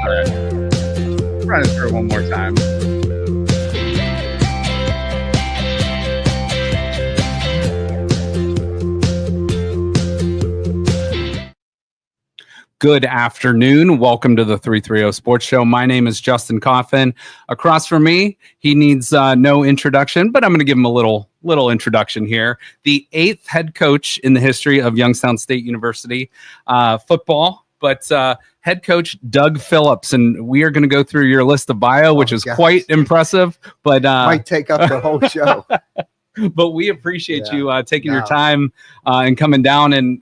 All right. Run it through one more time. Good afternoon. Welcome to the 330 Sports Show. My name is Justin Coffin. Across from me, he needs no introduction, but I'm going to give him a little introduction here. The 8th head coach in the history of Youngstown State University football, but head coach Doug Phillips. And we are going to go through your list of bio, which is quite impressive. But might take up the whole show. But we appreciate you taking your time and coming down. And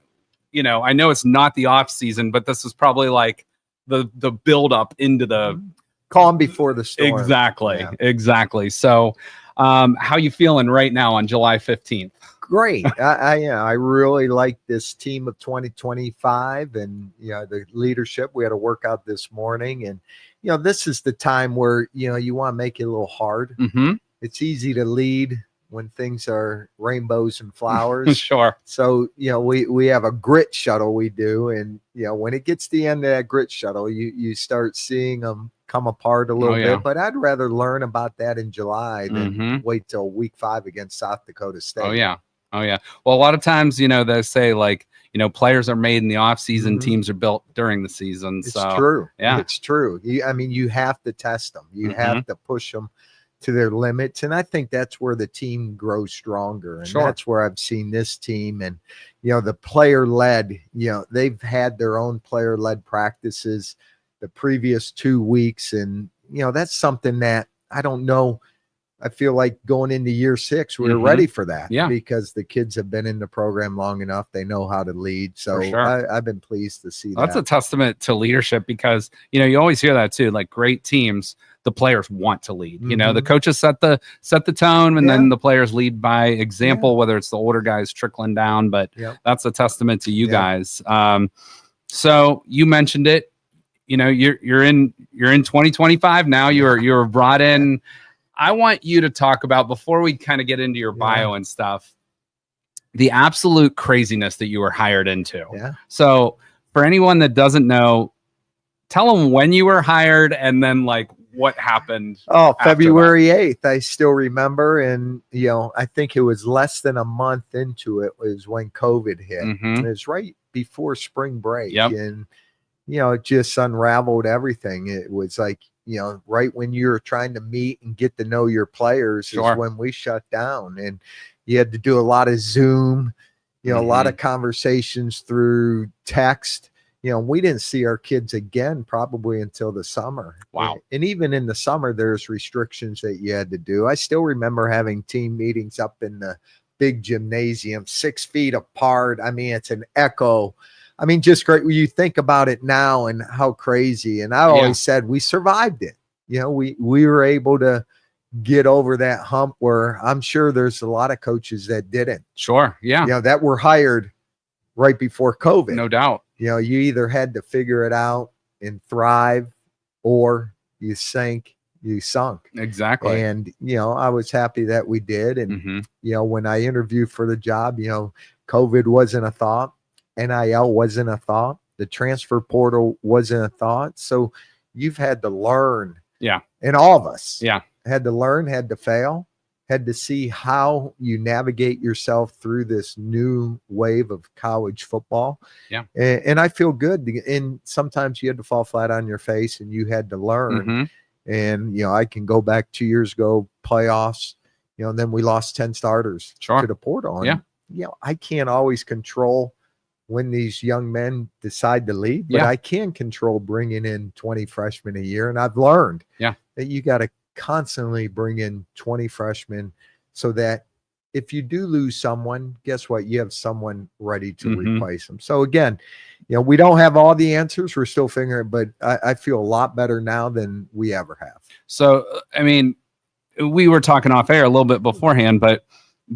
you know, I know it's not the off season, but this is probably like the build up into the calm before the storm. Exactly. So, how you feeling right now on July 15th? Great. I really like this team of 2025 and, you know, the leadership. We had a workout this morning and, you know, this is the time where, you know, you want to make it a little hard. Mm-hmm. It's easy to lead when things are rainbows and flowers. Sure. So, you know, we have a grit shuttle we do. And, you know, when it gets to the end of that grit shuttle, you start seeing them come apart a little bit. But I'd rather learn about that in July than wait till week 5 against South Dakota State. Oh, yeah. Well, a lot of times, you know, they say like, you know, players are made in the off season, teams are built during the season. It's so true. Yeah, it's true. I mean, you have to test them. You have to push them to their limits. And I think that's where the team grows stronger. And that's where I've seen this team and, you know, the player led, you know, they've had their own player led practices the previous 2 weeks. And, you know, that's something that I don't know. I feel like going into year 6, we're ready for that because the kids have been in the program long enough. They know how to lead. So I've been pleased to see that. That's a testament to leadership because, you know, you always hear that too, like great teams, the players want to lead, you know, the coaches set the tone and then the players lead by example, whether it's the older guys trickling down, but that's a testament to you guys. So you mentioned it, you know, you're in 2025 now, you're brought in. I want you to talk about, before we kind of get into your bio and stuff, the absolute craziness that you were hired into. Yeah. So for anyone that doesn't know, tell them when you were hired and then like what happened. Oh, February 8th. I still remember. And, you know, I think it was less than a month into it was when COVID hit. It was right before spring break. And, you know, it just unraveled everything. It was like, you know, right when you're trying to meet and get to know your players is when we shut down. And you had to do a lot of Zoom, you know, a lot of conversations through text. You know, we didn't see our kids again probably until the summer. Wow. And even in the summer, there's restrictions that you had to do. I still remember having team meetings up in the big gymnasium, 6 feet apart. I mean, it's an echo. I mean, just great. You think about it now and how crazy. And I always said we survived it. You know, we were able to get over that hump where I'm sure there's a lot of coaches that didn't. Sure. Yeah. You know, that were hired right before COVID. No doubt. You know, you either had to figure it out and thrive or you sunk. Exactly. And, you know, I was happy that we did. And, you know, when I interviewed for the job, you know, COVID wasn't a thought. NIL wasn't a thought. The transfer portal wasn't a thought. So you've had to learn. Yeah. And all of us. Yeah. Had to learn, had to fail, had to see how you navigate yourself through this new wave of college football. Yeah. And I feel good. And sometimes you had to fall flat on your face and you had to learn. And, you know, I can go back 2 years ago, playoffs, you know, and then we lost 10 starters to the portal. And, you know, I can't always control when these young men decide to leave, but I can control bringing in 20 freshmen a year. And I've learned that you got to constantly bring in 20 freshmen so that if you do lose someone, guess what? You have someone ready to replace them. So again, you know, we don't have all the answers. We're still figuring, but I feel a lot better now than we ever have. So, I mean, we were talking off air a little bit beforehand, but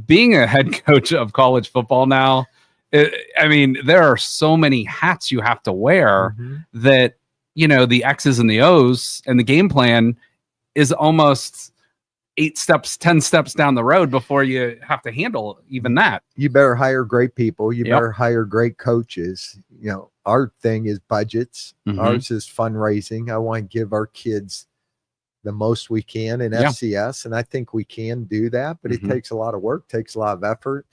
being a head coach of college football now, I mean, there are so many hats you have to wear that, you know, the X's and the O's and the game plan is almost 10 steps down the road before you have to handle even that. You better hire great people. You better hire great coaches. You know, our thing is budgets. Ours is fundraising. I want to give our kids the most we can in FCS, and I think we can do that, but it takes a lot of work, takes a lot of effort.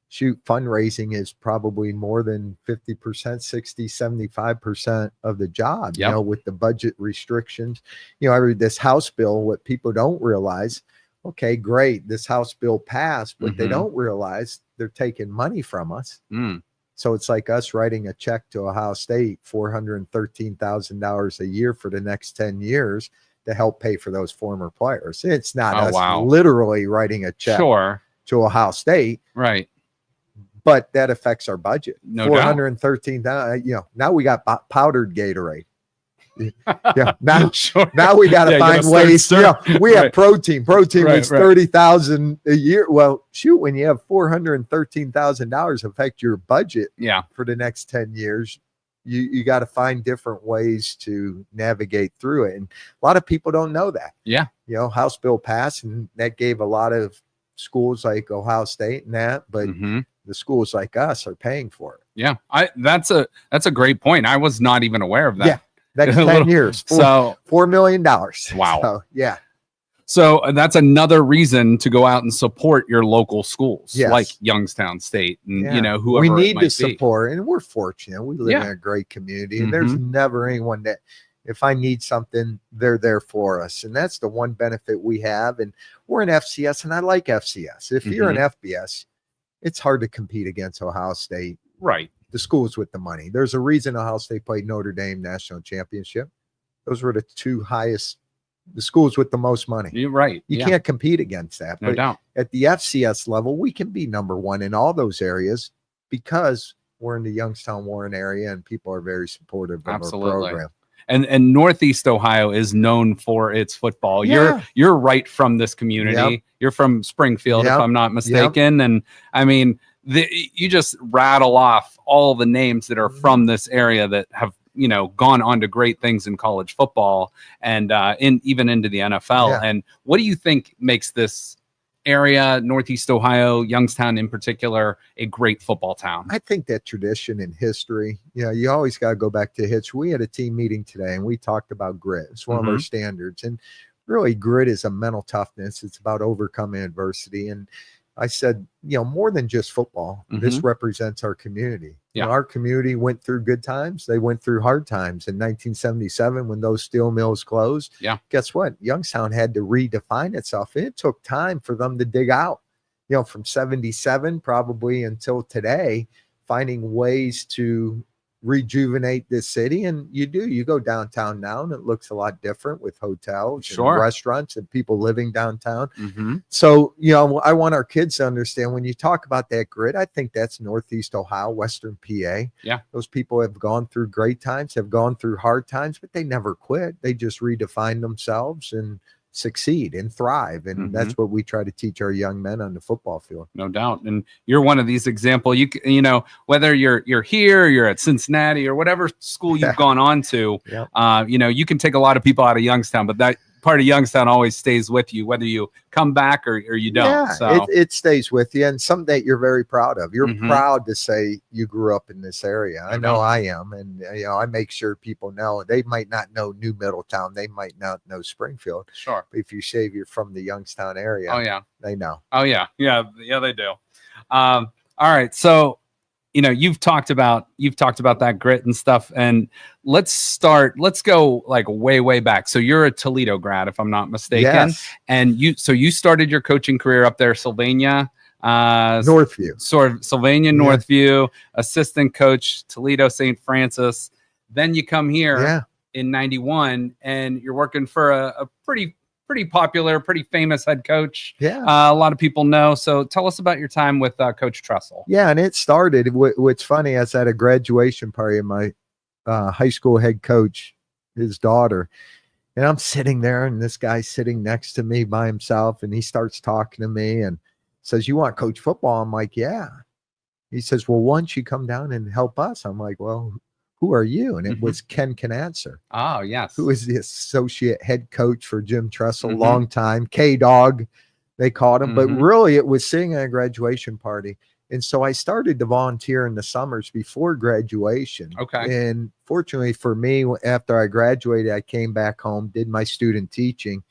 Shoot, fundraising is probably more than 50%, 60, 75% of the job, you know, with the budget restrictions. You know, I read this House bill, what people don't realize, okay, great, this House bill passed, but they don't realize they're taking money from us. So it's like us writing a check to Ohio State, $413,000 a year for the next 10 years to help pay for those former players. It's not us literally writing a check to Ohio State. Right. But that affects our budget. No $413,000. You know, now we got powdered Gatorade. Now, now we got to find ways. We have protein. Protein was $30,000 a year. Well, shoot, when you have $413,000 affect your budget for the next 10 years, you got to find different ways to navigate through it. And a lot of people don't know that. You know, House bill passed, and that gave a lot of schools like Ohio State and that, but the schools like us are paying for it. That's a great point. I was not even aware of that. Next 10 years, $4 million. Wow. So, so that's another reason to go out and support your local schools, like Youngstown State, and you know, whoever we need it might to support. And we're fortunate; we live in a great community, and there's never anyone that, if I need something, they're there for us, and that's the one benefit we have. And we're in FCS, and I like FCS. If you're in FBS, it's hard to compete against Ohio State. Right. The schools with the money. There's a reason Ohio State played Notre Dame national championship. Those were the two highest, the schools with the most money. You're right. You can't compete against that. No doubt. At the FCS level, we can be number one in all those areas because we're in the Youngstown Warren area and people are very supportive of our program. And Northeast Ohio is known for its football. You're right from this community. You're from Springfield, if I'm not mistaken. And I mean, you just rattle off all the names that are from this area that have, you know, gone on to great things in college football and even into the NFL. And what do you think makes this area, Northeast Ohio, Youngstown in particular, a great football town? I think that tradition and history, you know, you always got to go back to history. We had a team meeting today and we talked about grit. It's one of our standards. And really, grit is a mental toughness. It's about overcoming adversity. And I said, you know, more than just football, this represents our community. You know, our community went through good times. They went through hard times. In 1977, when those steel mills closed, guess what? Youngstown had to redefine itself. It took time for them to dig out, you know, from 77 probably until today, finding ways to rejuvenate this city. And you go downtown now and it looks a lot different with hotels and restaurants and people living downtown. So, you know, I want our kids to understand when you talk about that grit, I think that's Northeast Ohio, Western PA. Those people have gone through great times, have gone through hard times, but they never quit. They just redefine themselves and succeed and thrive. And that's what we try to teach our young men on the football field. No doubt. And you're one of these examples. You know, whether you're here, you're at Cincinnati or whatever school you've gone on to, you know, you can take a lot of people out of Youngstown, but that part of Youngstown always stays with you, whether you come back or you don't. So it stays with you, and something that you're very proud of. You're proud to say you grew up in this area. I know I am, and you know, I make sure people know. They might not know New Middletown, they might not know Springfield. But if you say you're from the Youngstown area, they know. They do. All right, so you know, you've talked about that grit and stuff, and let's go like way back. So you're a Toledo grad, if I'm not mistaken. And you started your coaching career up there, Sylvania, Northview, Northview, assistant coach, Toledo, St. Francis. Then you come here in 91 and you're working for a pretty popular, pretty famous head coach. A lot of people know. So tell us about your time with Coach Tressel. And it started, what's funny, I was at a graduation party of my high school head coach, his daughter, and I'm sitting there and this guy's sitting next to me by himself and he starts talking to me and says, "You want to coach football?" I'm like, "Yeah." He says, "Well, why don't you come down and help us?" I'm like, "Well, who are you?" And it was Ken Canatzer. Oh, yes. Who is the associate head coach for Jim Tressel, long time, K-Dog, they called him. But really, it was sitting at a graduation party. And so I started to volunteer in the summers before graduation. Okay. And fortunately for me, after I graduated, I came back home, did my student teaching,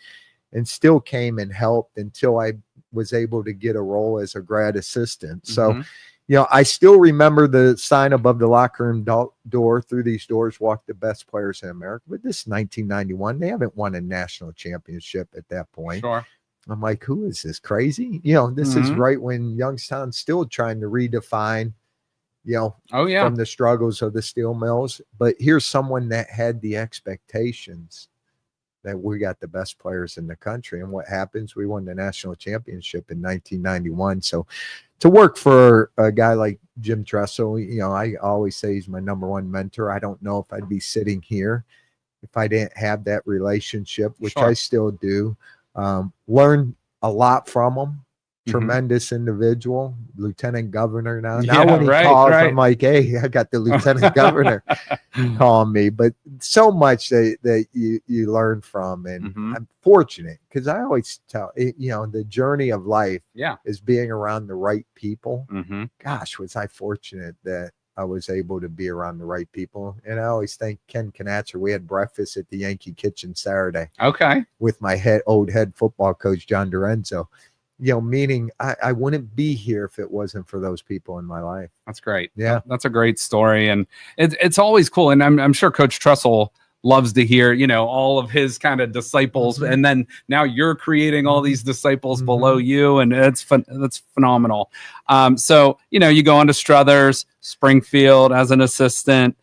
and still came and helped until I was able to get a role as a grad assistant. So, I still remember the sign above the locker room door. Through these doors walk the best players in America. But this is 1991. They haven't won a national championship at that point. Sure. I'm like, who is this, crazy? This is right when Youngstown's still trying to redefine, from the struggles of the steel mills. But here's someone that had the expectations that we got the best players in the country. And what happens? We won the national championship in 1991. So to work for a guy like Jim Tressel, I always say he's my number one mentor. I don't know if I'd be sitting here if I didn't have that relationship, which I still do. Learned a lot from him. Tremendous individual, lieutenant governor now. Now when he calls, I'm like, hey, I got the lieutenant governor calling me. But so much that you learn from. And I'm fortunate because I always tell, the journey of life is being around the right people. Gosh, was I fortunate that I was able to be around the right people. And I always thank Ken Knatzer. We had breakfast at the Yankee Kitchen Saturday. With my old head football coach, John Dorenzo. Meaning I wouldn't be here if it wasn't for those people in my life. That's great. Yeah. That's a great story. And it's always cool. And I'm sure Coach Tressel loves to hear, all of his kind of disciples. And then now you're creating all these disciples below you. And that's phenomenal. So, you go on to Struthers, Springfield as an assistant.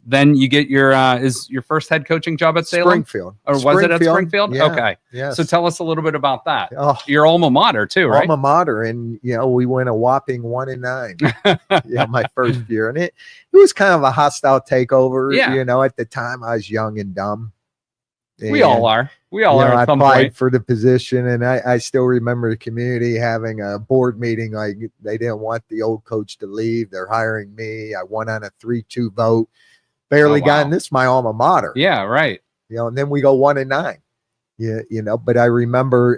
Then you get your is your first head coaching job at Salem? Springfield. Or was it at Springfield? Yeah. Okay. Yes. So tell us a little bit about that. Oh, your alma mater too, right? Alma mater. And, we went a whopping 1-9 my first year. And it was kind of a hostile takeover. At the time I was young and dumb. And, we all are. I applied for the position, and I still remember the community having a board meeting. Like, they didn't want the old coach to leave. They're hiring me. I won on a 3-2 vote. Barely got in. This is my alma mater. Yeah, right. And then we go 1-9. But I remember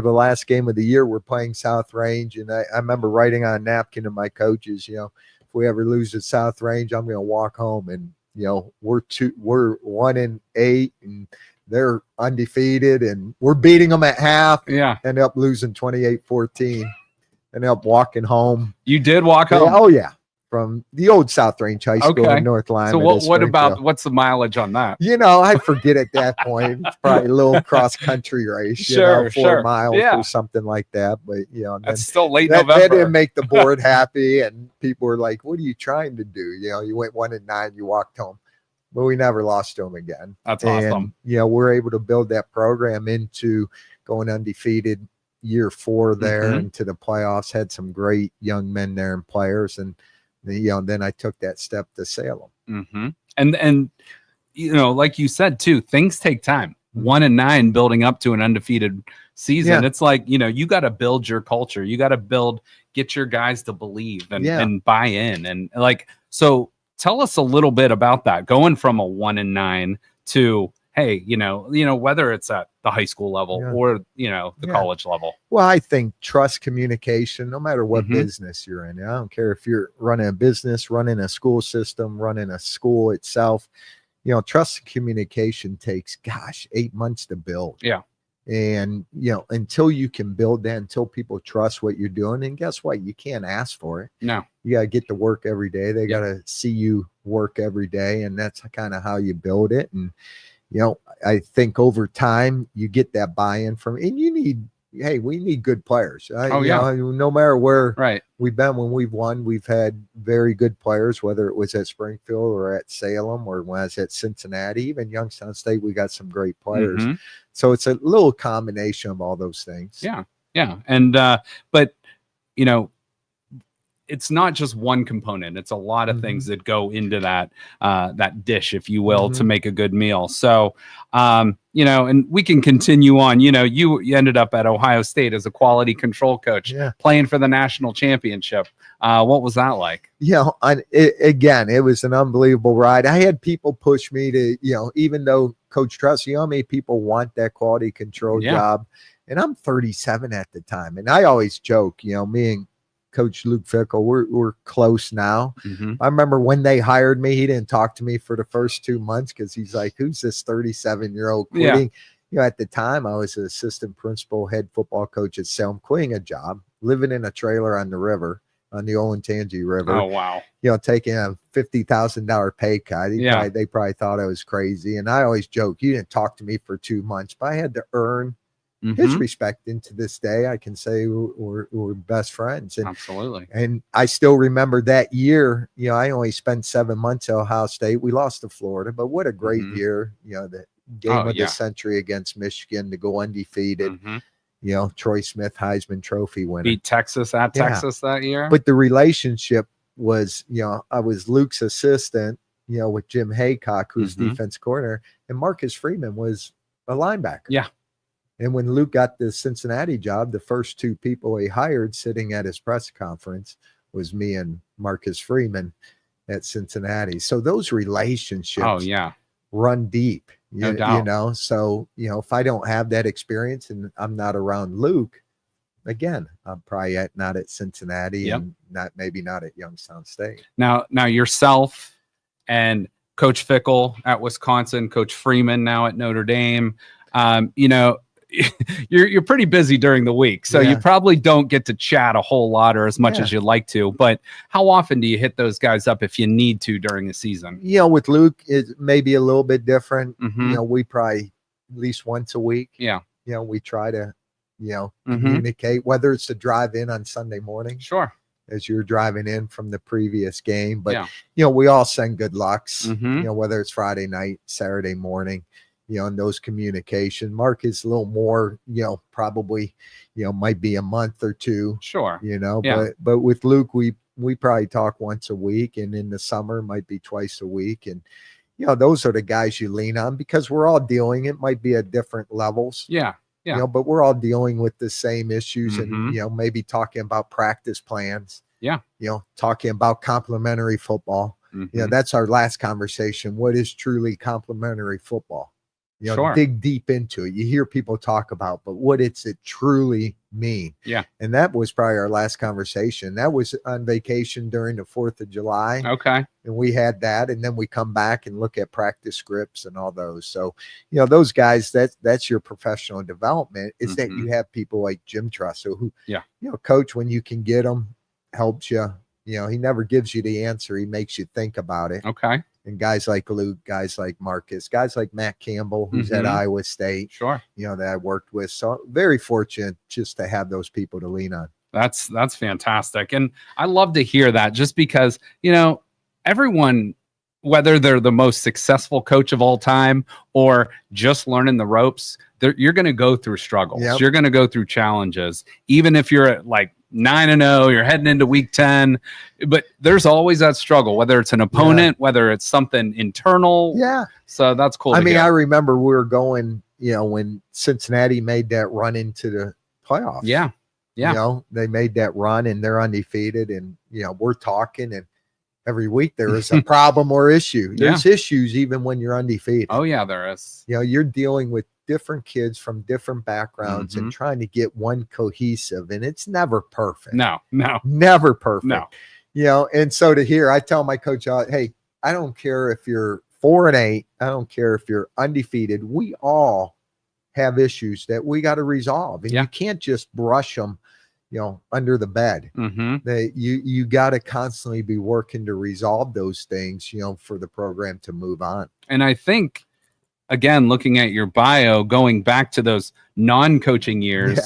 the last game of the year, we're playing South Range, and I remember writing on a napkin to my coaches, if we ever lose at South Range, I'm going to walk home. And we're 1-8, and they're undefeated, and we're beating them at half. Yeah, end up losing 28-14. Ended up walking home. You did walk home? Oh yeah. From the old South Range High School in North Lyon. So what's the mileage on that? I forget at that point. It's probably a little cross country race, 4 miles or something like that. But that's still late November. That didn't make the board happy, and people were like, "What are you trying to do?" You went 1-9, you walked home, but we never lost to them again. That's awesome. We're able to build that program into going undefeated year 4 there into the playoffs. Had some great young men there and players, and then I took that step to Salem. And like you said too, things take time. 1-9 building up to an undefeated season. It's like, you got to build your culture. You got to get your guys to believe and buy in. And so tell us a little bit about that, going from a 1-9 to, hey, whether it's at the high school level or, the college level. Well, I think trust, communication, no matter what business you're in. I don't care if you're running a business, running a school system, running a school itself, trust and communication takes, 8 months to build. Yeah. And, until you can build that, until people trust what you're doing, and guess what? You can't ask for it. No. You got to get to work every day. They got to see you work every day. And that's kind of how you build it. And, I think over time you get that buy-in from, and we need good players. No matter where we've been when we've won, we've had very good players, whether it was at Springfield or at Salem or when I was at Cincinnati, even Youngstown State, we got some great players. So it's a little combination of all those things. Yeah. Yeah. And, but, it's not just one component. It's a lot of things that go into that dish, if you will, to make a good meal. So, and we can continue on. You ended up at Ohio State as a quality control coach, playing for the national championship. What was that like? Again, it was an unbelievable ride. I had people push me to, even though Coach Truss, how many people want that quality control job? And I'm 37 at the time. And I always joke, me and Coach Luke Fickell. We're close now. Mm-hmm. I remember when they hired me, he didn't talk to me for the first 2 months because he's like, who's this 37-year-old quitting? Yeah. At the time, I was an assistant principal, head football coach at Salem, quitting a job, living in a trailer on the river, on the Olentangy River. Oh, wow. Taking a $50,000 pay cut. They probably thought I was crazy. And I always joke, you didn't talk to me for 2 months, but I had to earn his respect. And to this day, I can say we're best friends. And, absolutely. And I still remember that year. I only spent 7 months at Ohio State. We lost to Florida, but what a great year. The game of the century against Michigan to go undefeated. Troy Smith Heisman Trophy winner. Beat Texas at Texas that year. But the relationship was, I was Luke's assistant, with Jim Haycock, who's defense coordinator, and Marcus Freeman was a linebacker. Yeah. And when Luke got the Cincinnati job, the first 2 people he hired sitting at his press conference was me and Marcus Freeman at Cincinnati. So those relationships run deep. No doubt. So, if I don't have that experience and I'm not around Luke, again, I'm probably not at Cincinnati and maybe not at Youngstown State. Now yourself and Coach Fickell at Wisconsin, Coach Freeman now at Notre Dame, you're pretty busy during the week, so you probably don't get to chat a whole lot or as much as you'd like to. But how often do you hit those guys up if you need to during the season? With Luke, it's maybe a little bit different. We probably at least once a week. Yeah. We try to, communicate, whether it's to drive in on Sunday morning. Sure. As you're driving in from the previous game. But, we all send good lucks, whether it's Friday night, Saturday morning. And those communication. Mark is a little more, probably, might be a month or two. Sure. But with Luke, we probably talk once a week, and in the summer might be twice a week. And, those are the guys you lean on because we're all dealing. It might be at different levels. Yeah. But we're all dealing with the same issues and, maybe talking about practice plans. Yeah. Talking about complementary football. That's our last conversation. What is truly complementary football? Dig deep into it. You hear people talk about, but what does it truly mean? Yeah. And that was probably our last conversation. That was on vacation during the 4th of July. Okay. And we had that. And then we come back and look at practice scripts and all those. So, those guys, that's your professional development is that you have people like Jim Tressel who, coach, when you can get them, helps you. He never gives you the answer. He makes you think about it. Okay. And guys like Luke, guys like Marcus, guys like Matt Campbell, who's at Iowa State, sure, that I worked with. So very fortunate just to have those people to lean on. That's fantastic. And I love to hear that just because, everyone, whether they're the most successful coach of all time or just learning the ropes, you're going to go through struggles. Yep. You're going to go through challenges, even if you're at like 9-0, you're heading into week 10, but there's always that struggle, whether it's an opponent, whether it's something internal. Yeah. So that's cool. I remember we were going, when Cincinnati made that run into the playoffs. Yeah. Yeah. They made that run and they're undefeated and, we're talking and every week there is a problem or issue. There's issues even when you're undefeated. Oh yeah, there is. You're dealing with different kids from different backgrounds and trying to get one cohesive, and it's never perfect. No, never perfect. No. And so to hear, I tell my coach, hey, I don't care if you're 4-8, I don't care if you're undefeated. We all have issues that we got to resolve, and you can't just brush them, under the bed. That you got to constantly be working to resolve those things, for the program to move on. And I think, again, looking at your bio, going back to those non-coaching years,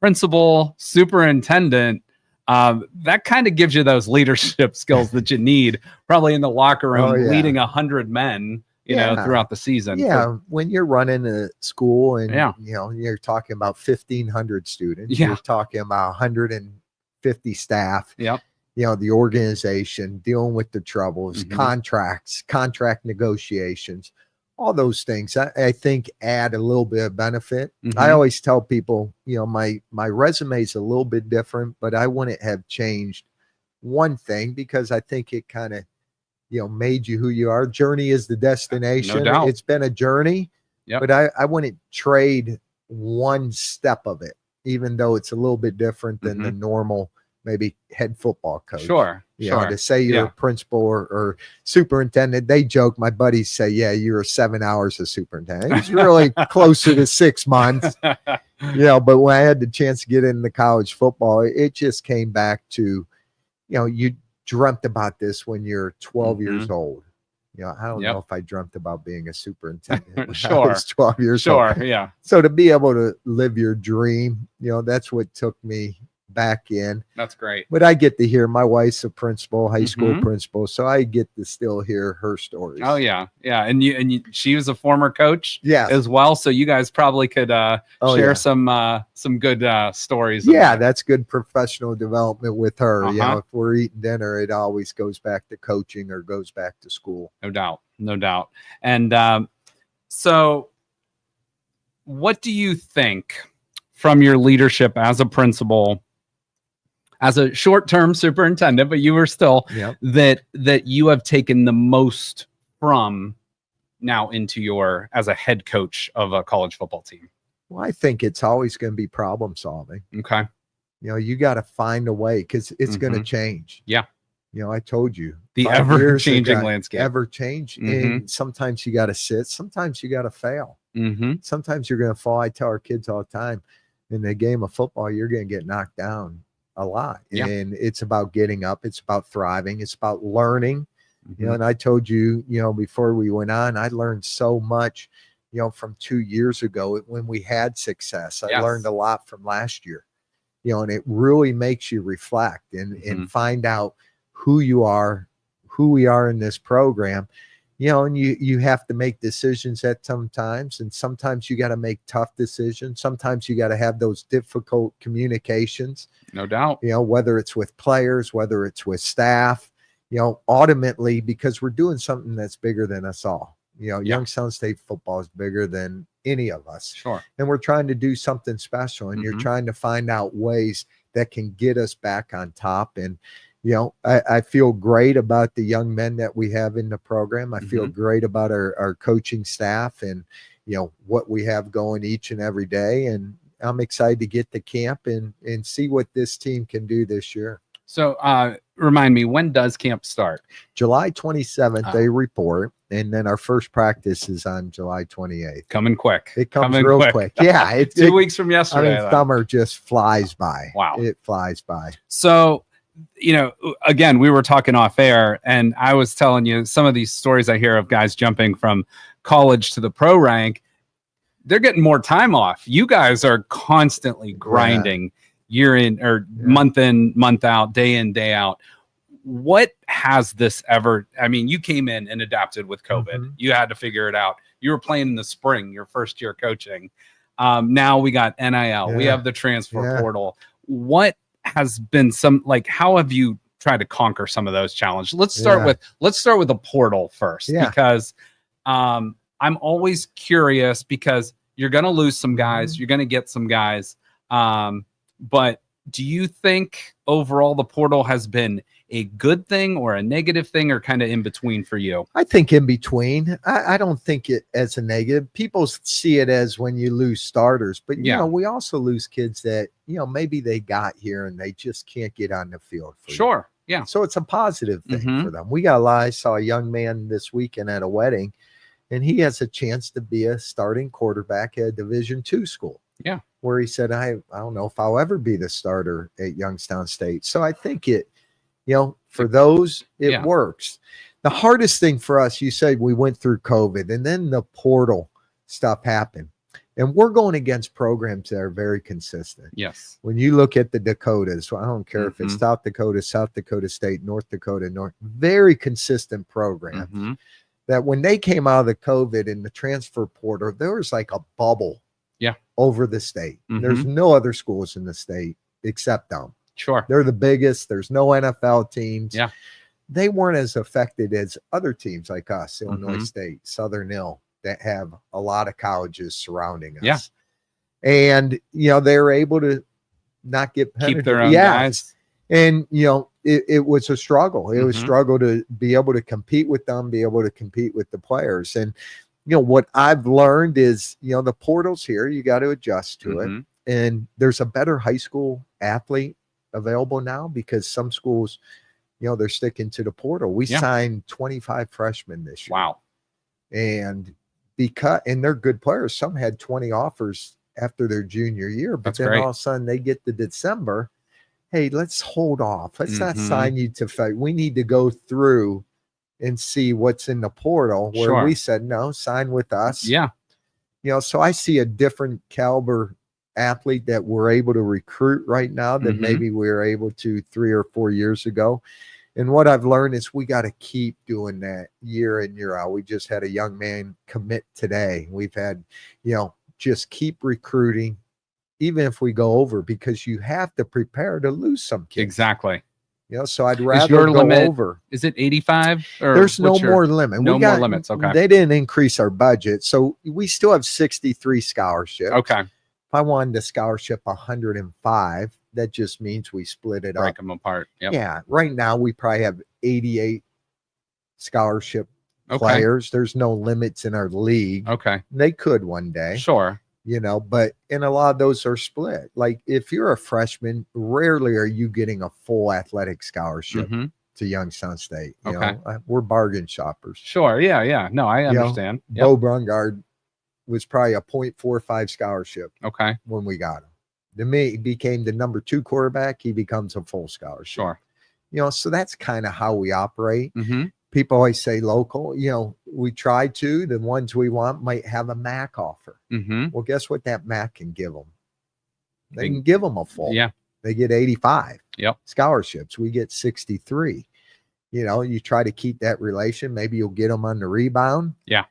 principal, superintendent, that kind of gives you those leadership skills that you need probably in the locker room, leading 100 men, throughout the season. Yeah. When you're running a school and, you're talking about 1,500 students, you're talking about 150 staff. Yep. The organization, dealing with the troubles, contracts, contract negotiations, all those things, I think add a little bit of benefit. I always tell people, my resume is a little bit different, but I wouldn't have changed one thing because I think it kind of, made you who you are. Journey is the destination. No doubt. It's been a journey, but I wouldn't trade one step of it, even though it's a little bit different than the normal maybe head football coach. Sure. You know, to say you're a principal or superintendent, they joke. My buddies say, yeah, you were 7 hours as superintendent. It was really closer to 6 months. But when I had the chance to get into college football, it just came back to, you dreamt about this when you're 12 years old. I don't know if I dreamt about being a superintendent when I was 12 years old. Yeah. So to be able to live your dream, that's what took me back in. That's great. But I get to hear, my wife's a principal, high school principal, so I get to still hear her stories. Oh yeah. And she was a former coach as well, so you guys probably could share some good stories. Yeah, that's good professional development with her. If we're eating dinner, it always goes back to coaching or goes back to school. No doubt. And so what do you think from your leadership as a principal, as a short-term superintendent, but you were still that you have taken the most from now into your as a head coach of a college football team? Well, I think it's always going to be problem solving. Okay. You got to find a way, because it's going to change. Yeah. I told you, the ever-changing landscape. Ever change. And sometimes you got to sit. Sometimes you got to fail. Sometimes you're going to fall. I tell our kids all the time, in the game of football, you're going to get knocked down a lot. And it's about getting up. It's about thriving. It's about learning. And I told you, before we went on, I learned so much, from 2 years ago when we had success. I learned a lot from last year, and it really makes you reflect and find out who you are, who we are in this program. And you have to make decisions at sometimes, and sometimes you got to make tough decisions. Sometimes you got to have those difficult communications. No doubt. Whether it's with players, whether it's with staff, ultimately, because we're doing something that's bigger than us all. Youngstown State football is bigger than any of us. Sure. And we're trying to do something special, and you're trying to find out ways that can get us back on top. And I feel great about the young men that we have in the program. I feel great about our coaching staff and, what we have going each and every day. And I'm excited to get to camp and see what this team can do this year. So remind me, when does camp start? July 27th, they report. And then our first practice is on July 28th. Coming quick. It comes real quick. Yeah. It's 2 weeks from yesterday. Summer just flies by. Wow. It flies by. So, again, we were talking off air, and I was telling you some of these stories I hear of guys jumping from college to the pro rank. They're getting more time off. You guys are constantly grinding year in or month in, month out, day in, day out. What has this ever, you came in and adapted with COVID. You had to figure it out. You were playing in the spring, your first year coaching. Now we got NIL. We have the transfer portal. What has been how have you tried to conquer some of those challenges? Let's start with the portal first, because I'm always curious, because you're going to lose some guys, you're going to get some guys. But do you think overall the portal has been a good thing or a negative thing, or kind of in between for you? I think in between. I don't think it as a negative. People see it as when you lose starters, but we also lose kids that, maybe they got here and they just can't get on the field. Sure. Yeah. So it's a positive thing for them. I saw a young man this weekend at a wedding, and he has a chance to be a starting quarterback at a Division II school. Yeah. Where he said, I don't know if I'll ever be the starter at Youngstown State. So I think it, for those, it works. The hardest thing for us, you said we went through COVID, and then the portal stuff happened. And we're going against programs that are very consistent. Yes. When you look at the Dakotas, I don't care if it's South Dakota State, North Dakota, very consistent programs. That when they came out of the COVID and the transfer portal, there was like a bubble over the state. There's no other schools in the state except them. Sure. They're the biggest. There's no NFL teams. Yeah. They weren't as affected as other teams like us, Illinois State, Southern Ill, that have a lot of colleges surrounding us. Yeah. And, they're able to not get penetrated. Keep their own guys. And, it was a struggle. It was a struggle to be able to compete with them, be able to compete with the players. And, what I've learned is, the portal's here. You got to adjust to it. And there's a better high school athlete available now because some schools, they're sticking to the portal. We signed 25 freshmen this year. Wow. And they're good players. Some had 20 offers after their junior year, but then all of a sudden they get to December. Hey, let's hold off. Let's not sign you to fight. We need to go through and see what's in the portal where we said, no, sign with us. Yeah. So I see a different caliber athlete that we're able to recruit right now than maybe we were able to 3 or 4 years ago. And what I've learned is we got to keep doing that year in, year out. We just had a young man commit today. We've had, just keep recruiting, even if we go over, because you have to prepare to lose some kids. Exactly. So I'd rather go over. Is it 85? Or there's no more limit. No more limits. Okay. They didn't increase our budget. So we still have 63 scholarships. Okay. If I wanted to scholarship 105, that just means we split it up. Break them apart. Yep. Yeah. Right now, we probably have 88 scholarship players. There's no limits in our league. Okay. They could one day. Sure. But a lot of those are split. Like if you're a freshman, rarely are you getting a full athletic scholarship to Youngstown State. We're bargain shoppers. Sure. Yeah. Yeah. No, I understand. Bo Brungard was probably a 0.45 scholarship. Okay. When we got him. To me, he became the number 2 quarterback. He becomes a full scholarship. Sure. So that's kind of how we operate. People always say local, we try to. The ones we want might have a MAC offer. Well, guess what that MAC can give them? They can give them a full. Yeah. They get 85 scholarships. We get 63. You try to keep that relation. Maybe you'll get them on the rebound. Yeah.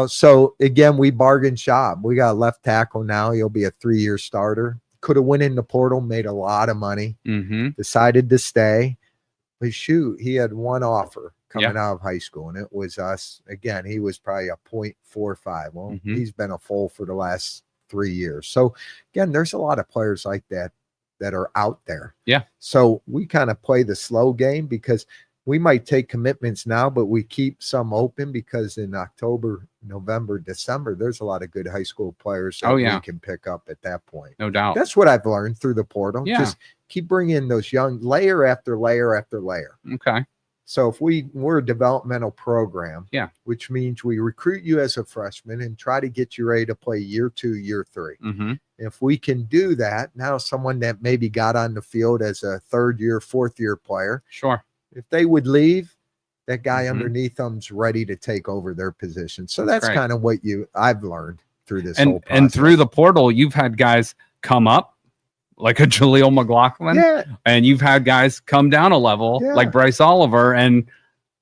So again, we bargain shop. We got a left tackle now. He'll be a 3-year starter. Could have went in the portal, made a lot of money, decided to stay. But shoot, he had one offer coming out of high school, and it was us. Again, he was probably a 0.45. Well, he's been a full for the last 3 years. So again, there's a lot of players like that are out there. Yeah. So we kind of play the slow game because we might take commitments now, but we keep some open because in October, November, December, there's a lot of good high school players that we can pick up at that point. No doubt. That's what I've learned through the portal. Yeah. Just keep bringing those young layer after layer after layer. Okay. So if we're a developmental program, which means we recruit you as a freshman and try to get you ready to play year 2, year 3. If we can do that, now someone that maybe got on the field as a 3rd year, 4th year player, sure, if they would leave, that guy underneath them's ready to take over their position. So that's kind of what I've learned through this whole process. And through the portal, you've had guys come up like a Jaleel McLaughlin, and you've had guys come down a level like Bryce Oliver, and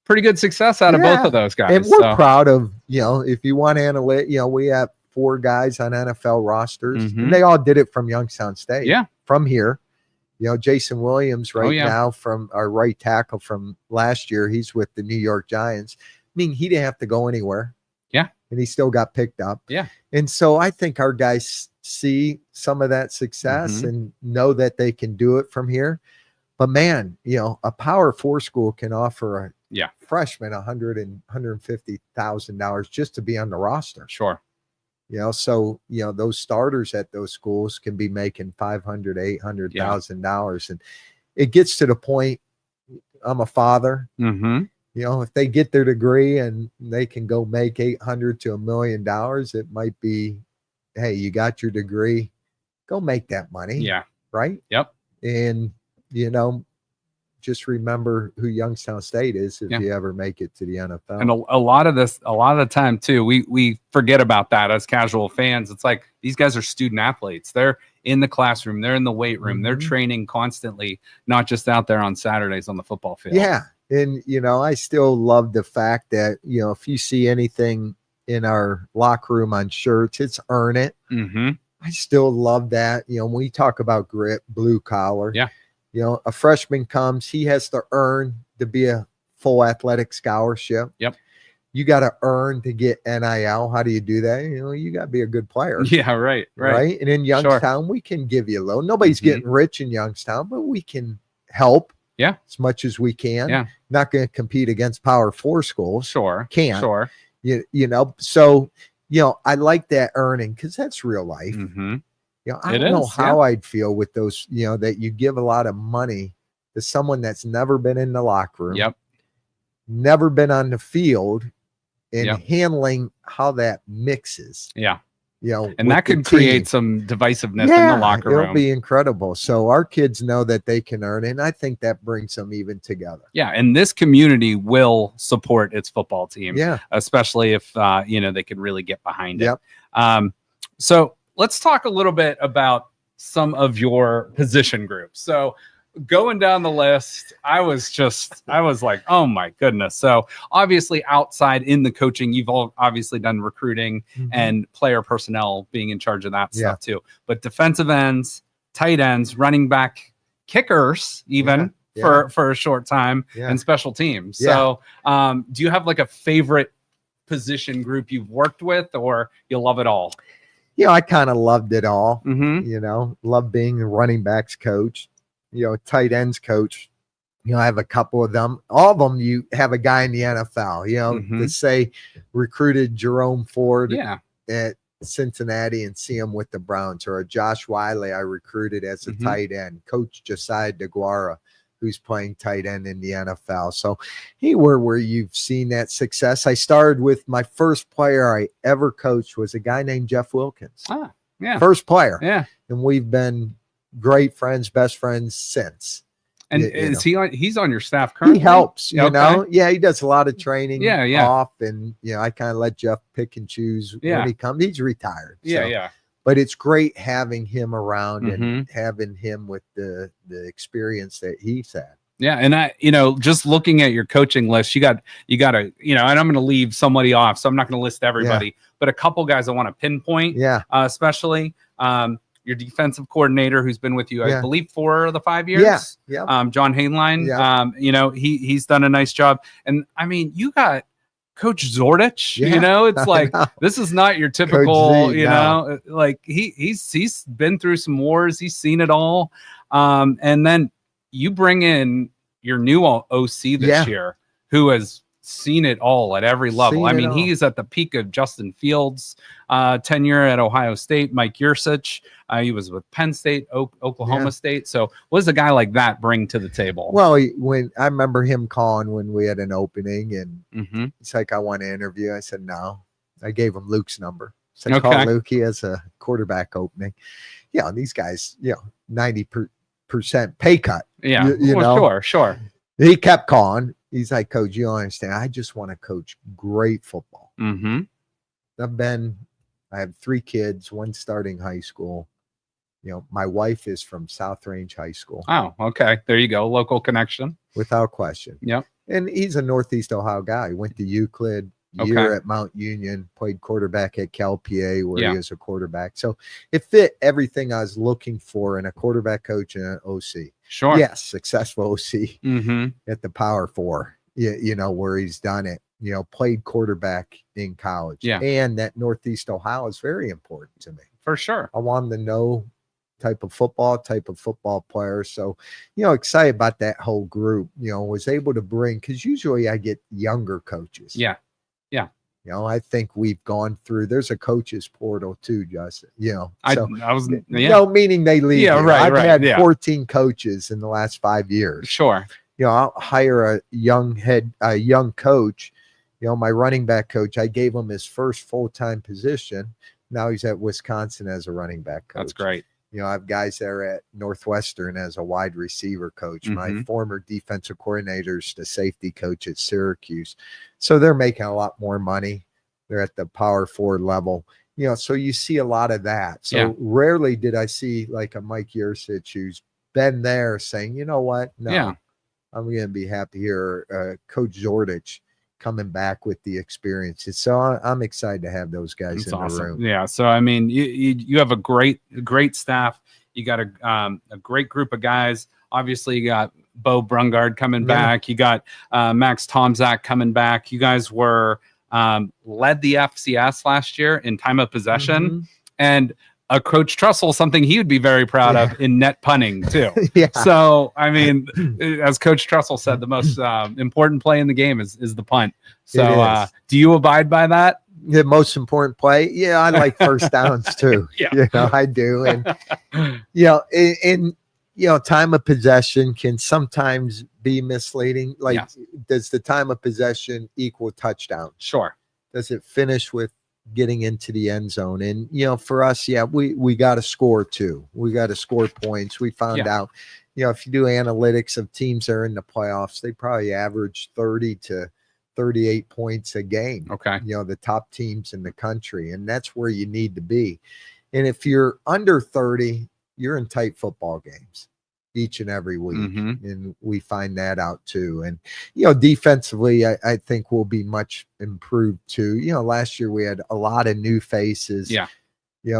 pretty good success out of both of those guys. And we're proud of, if you want to analyze, we have 4 guys on NFL rosters, and they all did it from Youngstown State. Yeah. From here. Jason Williams now from our right tackle from last year, he's with the New York Giants. I mean, he didn't have to go anywhere. Yeah. And he still got picked up. Yeah. And so I think our guys see some of that success and know that they can do it from here. But man, a Power 4 school can offer a freshman $150,000 just to be on the roster. Sure. So those starters at those schools can be making $500,000, $800,000, and it gets to the point. I'm a father. If they get their degree and they can go make $800,000 to $1 million, it might be, hey, you got your degree, go make that money. Yeah. Right. Yep. And just remember who Youngstown State is if you ever make it to the NFL. And a lot of the time too, we forget about that as casual fans. It's like these guys are student athletes. They're in the classroom, they're in the weight room, they're training constantly, not just out there on Saturdays on the football field. Yeah. And, I still love the fact that, if you see anything in our locker room on shirts, it's earn it. I still love that. When we talk about grit, blue collar. Yeah. A freshman comes, he has to earn to be a full athletic scholarship. Yep. You got to earn to get NIL. How do you do that? You got to be a good player. Yeah, right. And in Youngstown, we can give you a loan. Nobody's getting rich in Youngstown, but we can help. Yeah. As much as we can. Yeah. Not going to compete against Power 4 schools. Sure. Can't. I don't know how I'd feel with those, that you give a lot of money to someone that's never been in the locker room, never been on the field, and handling how that mixes. Yeah. And that could create some divisiveness in the locker room. It'll be incredible. So our kids know that they can earn, and I think that brings them even together. Yeah, and this community will support its football team. Yeah, especially if they can really get behind it. So let's talk a little bit about some of your position groups. So going down the list, I was like, oh my goodness. So obviously outside in the coaching, you've all obviously done recruiting and player personnel, being in charge of that stuff too. But defensive ends, tight ends, running back, kickers, even for a short time, and special teams. So do you have like a favorite position group you've worked with, or you love it all? I kind of loved it all. Love being a running backs coach, tight ends coach. I have a couple of them. All of them, you have a guy in the NFL, to say recruited Jerome Ford at Cincinnati and see him with the Browns, or a Josh Wiley I recruited as a tight end, Coach Josiah DeGuara, who's playing tight end in the NFL. So where you've seen that success. I started with my first player I ever coached was a guy named Jeff Wilkins. First player. And we've been great friends, best friends since. And is he's on your staff currently? He helps, he does a lot of training off, and I kind of let Jeff pick and choose when he comes. He's retired. But it's great having him around and having him with the experience that he's had. Yeah. And I, just looking at your coaching list, you got to, and I'm going to leave somebody off, so I'm not going to list everybody, but a couple guys I want to pinpoint, especially, your defensive coordinator who's been with you, I believe, for the 5 years. John Hainline. He's done a nice job. And I mean, you got Coach Zordich, it's like, this is not your typical, like he's been through some wars. He's seen it all. And then you bring in your new OC this year, who has seen it all at every level. I mean, he's at the peak of Justin Fields' tenure at Ohio State, Mike Yursich. He was with Penn State, Oklahoma State. So what does a guy like that bring to the table? Well, when I remember him calling when we had an opening, and he's like, I want to interview. I said, no. I gave him Luke's number. So call Luke. He has a quarterback opening. These guys, 90% pay cut. Sure. He kept calling. He's like, Coach, you don't understand. I just want to coach great football. I have 3 kids, one starting high school. My wife is from South Range High School. Oh, okay. There you go. Local connection. Without question. And he's a Northeast Ohio guy. He went to Euclid, year at Mount Union, played quarterback at Cal PA, where he was a quarterback. So it fit everything I was looking for in a quarterback coach and an OC. Sure. Yes, successful OC at the Power 4, where he's done it. Played quarterback in college. And that Northeast Ohio is very important to me. For sure. I want them to know type of football player. So, excited about that whole group, was able to bring, because usually I get younger coaches. I think we've gone through, there's a coaches portal too, Justin, meaning they leave. I've had 14 coaches in the last 5 years. Sure. I'll hire a young coach. My running back coach, I gave him his first full-time position. Now he's at Wisconsin as a running back coach. That's great. I have guys there at Northwestern as a wide receiver coach. My former defensive coordinators, the safety coach at Syracuse. So they're making a lot more money. They're at the Power 4 level. So you see a lot of that. So rarely did I see like a Mike Yursich who's been there saying, you know what? No, I'm going to be happy here. Coach Zordich coming back with the experiences. So I'm excited to have those guys in the room. Yeah. So, I mean, you have a great staff. You got a great group of guys. Obviously, you got Bo Brungard coming back. You got Max Tomczak coming back. You guys were led the FCS last year in time of possession. And Coach Trussell, something he would be very proud of in net punting too. So, I mean, as Coach Trussell said, the most important play in the game is the punt. So do you abide by that? The most important play. Yeah, I like first downs too. Yeah. I do. And, time of possession can sometimes be misleading. Like, does the time of possession equal touchdown? Sure. Does it finish with getting into the end zone? And, for us, we got to score too. We got to score points. We found out, if you do analytics of teams that are in the playoffs, they probably average 30 to 38 points a game. Okay. The top teams in the country. And that's where you need to be. And if you're under 30, you're in tight football games each and every week. And we find that out too. And, defensively, I think we'll be much improved too. Last year we had a lot of new faces. Yeah.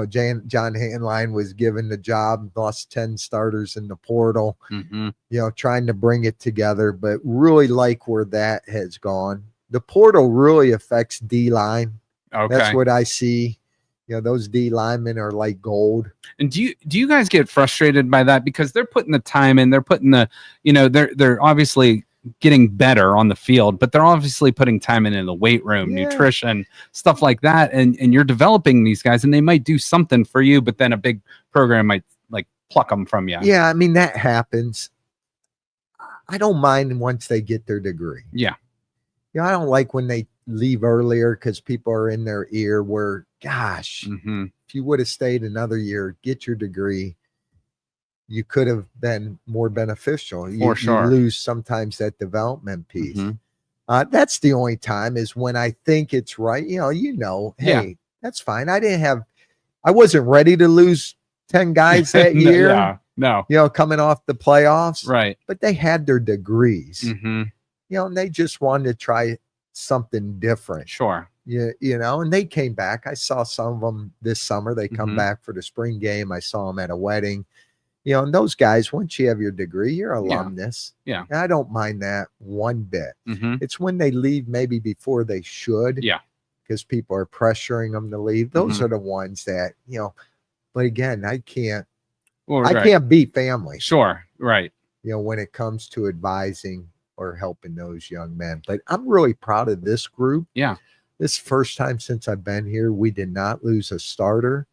John Hanline was given the job, lost 10 starters in the portal, trying to bring it together, but really like where that has gone. The portal really affects D-line. Okay. That's what I see. Those D linemen are like gold. And do you guys get frustrated by that? Because they're putting the time in, they're putting the, they're obviously getting better on the field, but they're obviously putting time in the weight room, nutrition, stuff like that. And you're developing these guys, and they might do something for you, but then a big program might like pluck them from you. Yeah. I mean, that happens. I don't mind once they get their degree. Yeah. I don't like when they leave earlier because people are in their ear where, gosh, if you would have stayed another year, get your degree, you could have been more beneficial. You lose sometimes that development piece. That's the only time is when I think it's right. Hey, that's fine. I wasn't ready to lose 10 guys that year. No. Coming off the playoffs. Right. But they had their degrees. And they just wanted to try something different. Sure. And they came back. I saw some of them this summer. They come back for the spring game. I saw them at a wedding. And those guys, once you have your degree, you're alumnus. Yeah. And I don't mind that one bit. It's when they leave maybe before they should. Yeah. Because people are pressuring them to leave. Those are the ones that, but again, I can't beat family. Sure. Right. When it comes to advising or helping those young men. But I'm really proud of this group. Yeah. This first time since I've been here, we did not lose a starter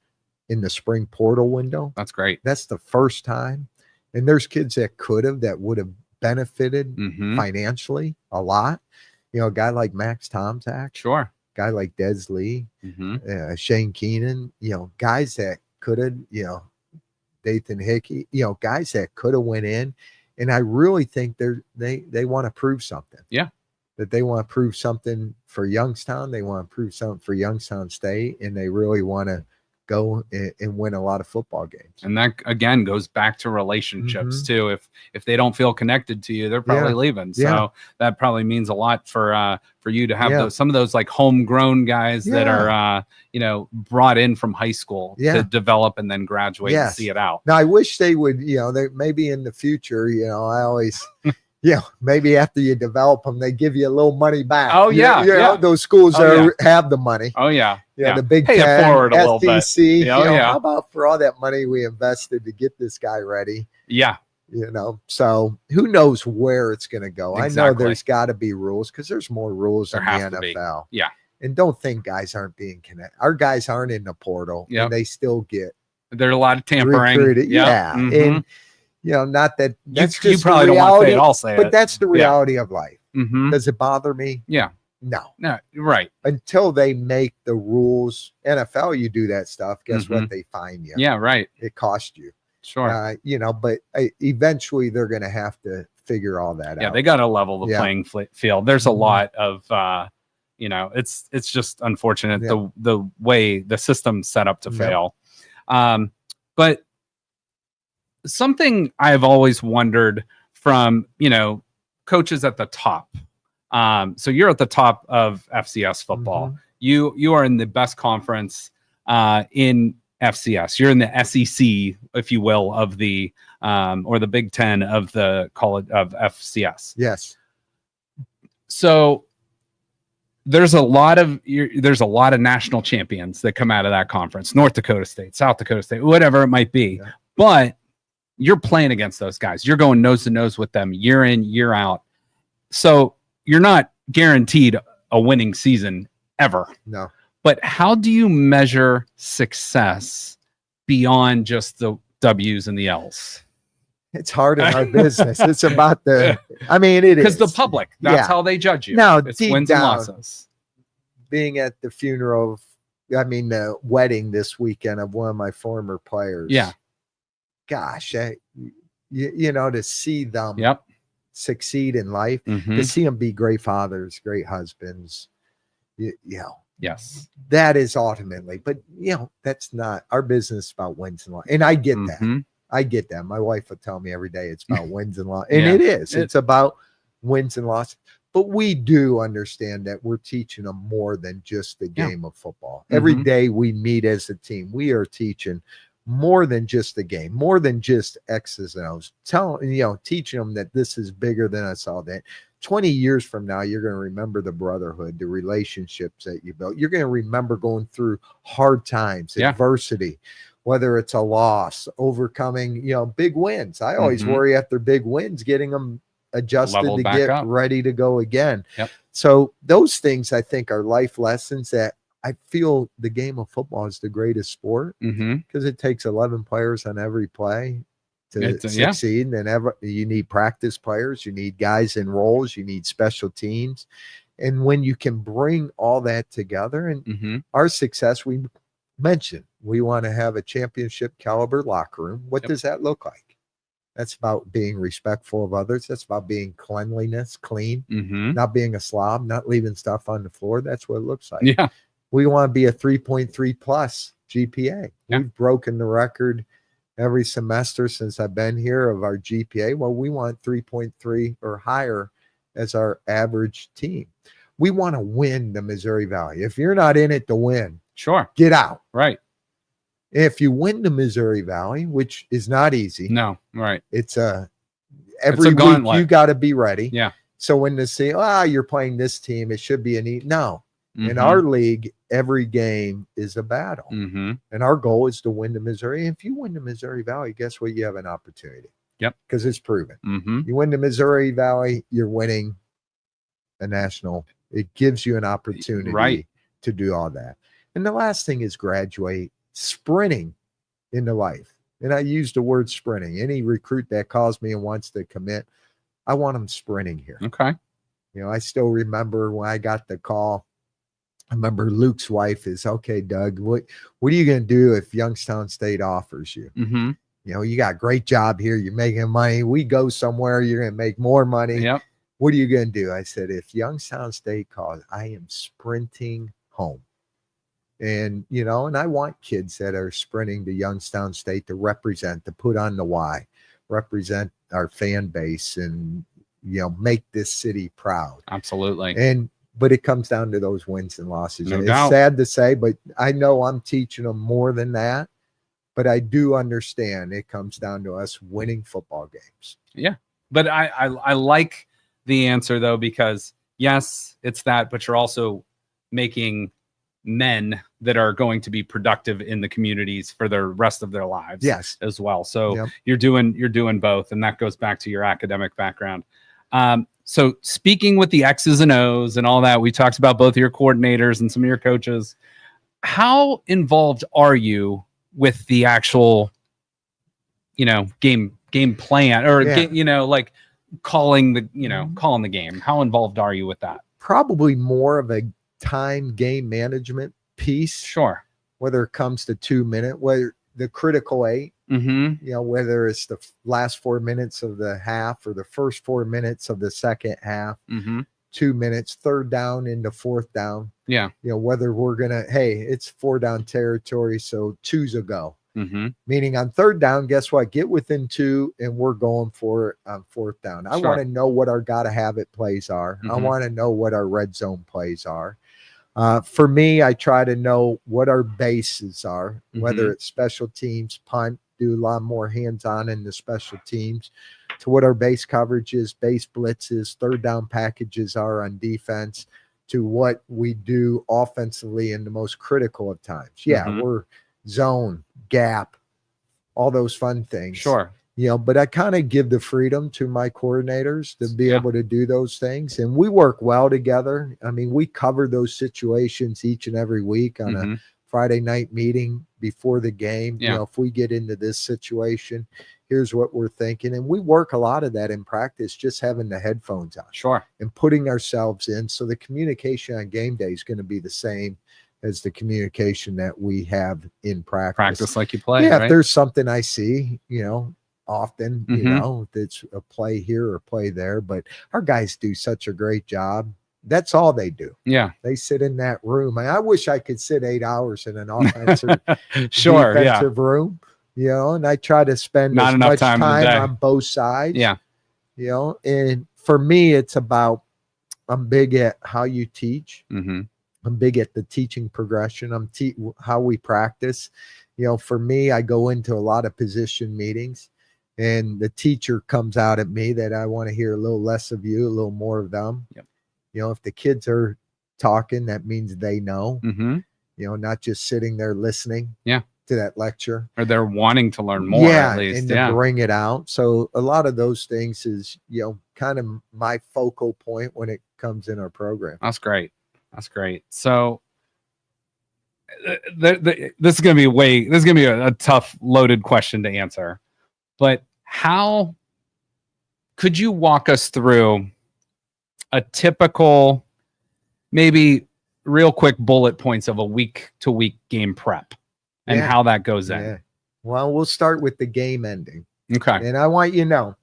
in the spring portal window. That's great. That's the first time. And there's kids that would have benefited financially a lot. A guy like Max Tomczak. Sure. Guy like Des Lee, Shane Keenan, guys that could have, Dathan Hickey, guys that could have went in. And I really think they want to prove something. Yeah. That they want to prove something for Youngstown. They want to prove something for Youngstown State. And they really want to go and win a lot of football games. And that, again, goes back to relationships, too. If they don't feel connected to you, they're probably leaving. So that probably means a lot for you to have some of those like homegrown guys that are, brought in from high school to develop and then graduate and see it out. Now, I wish they would, they maybe in the future, I always, maybe after you develop them, they give you a little money back. Oh, yeah. Those schools have the money. Oh, yeah. The Big Pay Ten, it forward a little bit. SEC. How about for all that money we invested to get this guy ready? Yeah. So who knows where it's going to go? Exactly. I know there's got to be rules because there's more rules in the NFL. Yeah. And don't think guys aren't being connected. Our guys aren't in the portal, and they still get. There's a lot of tampering. Recruited. Yeah. And, not that that's you just probably the don't want to say reality, it, I'll say but it. that's the reality of life. Does it bother me? Yeah. No. Right. Until they make the rules. NFL, you do that stuff. Guess what? They fine you. Yeah, right. It costs you. Sure. But eventually they're going to have to figure all that out. Yeah, they got to level the playing field. There's a lot of, it's just unfortunate the way the system's set up to fail. But something I've always wondered from, coaches at the top. So you're at the top of FCS football. You are in the best conference in FCS. You're in the SEC, if you will, of the or the Big Ten of the college of FCS. Yes. So there's a lot of national champions that come out of that conference. North Dakota State, South Dakota State, whatever it might be. Yeah. But you're playing against those guys. You're going nose to nose with them year in, year out. So you're not guaranteed a winning season ever. No. But how do you measure success beyond just the W's and the L's? It's hard in our business. It's about it is. Because the public, that's how they judge you. Now, it's deep wins down, and losses. Being at the funeral the wedding this weekend of one of my former players. Yeah. Gosh, to see them succeed in life, to see them be great fathers, great husbands, yes, that is ultimately, but that's not our business about wins and losses. And I get that. I get that. My wife would tell me every day it's about wins and losses. And it is. It's about wins and losses. But we do understand that we're teaching them more than just the game of football. Every day we meet as a team, we are teaching more than just the game, more than just X's and O's. Teaching them that this is bigger than us all. That 20 years from now, you're going to remember the brotherhood, the relationships that you built. You're going to remember going through hard times, adversity, whether it's a loss, overcoming, big wins. I always worry after big wins, getting them adjusted to get ready to go again. So those things I think are life lessons that I feel the game of football is the greatest sport because it takes 11 players on every play to succeed. And you need practice players, you need guys in roles, you need special teams. And when you can bring all that together and our success, we mentioned we want to have a championship caliber locker room. What does that look like? That's about being respectful of others. That's about being cleanliness, clean, not being a slob, not leaving stuff on the floor. That's what it looks like. Yeah. We want to be a 3.3 plus GPA. We've broken the record every semester since I've been here of our GPA. Well, we want 3.3 or higher as our average team. We want to win the Missouri Valley. If you're not in it to win, get out. Right. If you win the Missouri Valley, which is not easy. No, right. It's every week you got to be ready. Yeah. So when they say, you're playing this team, it should be no. In our league, every game is a battle. And our goal is to win the Missouri. If you win the Missouri Valley, guess what? You have an opportunity. Yep. Because it's proven. You win the Missouri Valley, you're winning a national. It gives you an opportunity to do all that. And the last thing is graduate. Sprinting into life. And I use the word sprinting. Any recruit that calls me and wants to commit, I want them sprinting here. Okay. I still remember when I got the call. I remember Luke's wife is, okay, Doug, what are you going to do if Youngstown State offers you? You got a great job here. You're making money. We go somewhere, you're going to make more money. Yep. What are you going to do? I said, if Youngstown State calls, I am sprinting home. And, and I want kids that are sprinting to Youngstown State to represent, to put on the Y, represent our fan base and, make this city proud. Absolutely. But it comes down to those wins and losses. No it's doubt. Sad to say, but I know I'm teaching them more than that. But I do understand it comes down to us winning football games. Yeah. But I like the answer, though, because, yes, it's that, but you're also making men that are going to be productive in the communities for the rest of their lives as well. So you're doing both. And that goes back to your academic background. So speaking with the X's and O's and all that, we talked about both your coordinators and some of your coaches. How involved are you with the actual, game plan or, like calling the game? How involved are you with that? Probably more of a time game management piece. Sure. Whether it comes to 2 minute, whether the critical 8, whether it's the last 4 minutes of the half or the first 4 minutes of the second half, 2 minutes, third down into fourth down. Yeah. Whether we're going to, it's 4 down territory. So 2's a go. Meaning on third down, guess what? Get within 2 and we're going for it on fourth down. I want to know what our gotta have it plays are. I want to know what our red zone plays are. For me, I try to know what our bases are, whether it's special teams, punt, do a lot more hands-on in the special teams, to what our base coverage is, base blitzes, third down packages are on defense, to what we do offensively in the most critical of times. Yeah, we're zone, gap, all those fun things. Sure. But I kind of give the freedom to my coordinators to be able to do those things. And we work well together. I mean, we cover those situations each and every week on a Friday night meeting before the game. If we get into this situation, here's what we're thinking. And we work a lot of that in practice, just having the headphones on. Sure. And putting ourselves in. So the communication on game day is going to be the same as the communication that we have in practice. Practice like you play. Yeah, right? If there's something I see, often, it's a play here or play there, but our guys do such a great job. That's all they do. Yeah. They sit in that room. I wish I could sit 8 hours in an offensive defensive room, and I try to spend not as enough much time on both sides. Yeah. And for me, it's about, I'm big at how you teach. I'm big at the teaching progression. How we practice. For me, I go into a lot of position meetings, and the teacher comes out at me that I want to hear a little less of you, a little more of them. Yep. If the kids are talking, that means they know. Not just sitting there listening. To that lecture, or they're wanting to learn more. At least, and to bring it out. So a lot of those things is kind of my focal point when it comes in our program. That's great. So this is going to be a tough, loaded question to answer. But how could you walk us through a typical, maybe real quick bullet points of a week-to-week game prep and how that goes in? Yeah. Well, we'll start with the game ending. Okay. And I want you to know,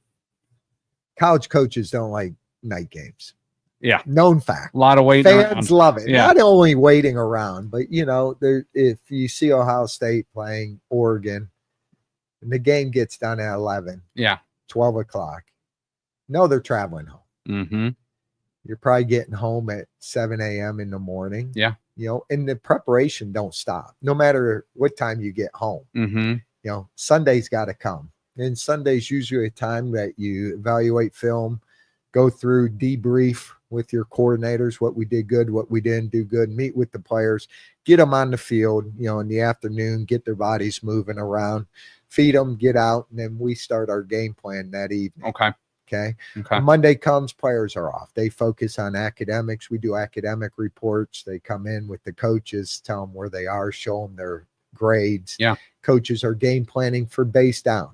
college coaches don't like night games. Yeah. Known fact. A lot of waiting Fans love it. Yeah. Not only waiting around, but, if you see Ohio State playing Oregon and the game gets done at 11, 12 o'clock, they're traveling home. You're probably getting home at 7 a.m. in the morning. Yeah. And the preparation don't stop no matter what time you get home. Sunday's got to come. And Sunday's usually a time that you evaluate film, go through, debrief with your coordinators, what we did good, what we didn't do good, meet with the players, get them on the field, in the afternoon, get their bodies moving around, feed them, get out, and then we start our game plan that evening. Okay. Monday comes, players are off. They focus on academics. We do academic reports. They come in with the coaches, tell them where they are, show them their grades. Coaches are game planning for base down.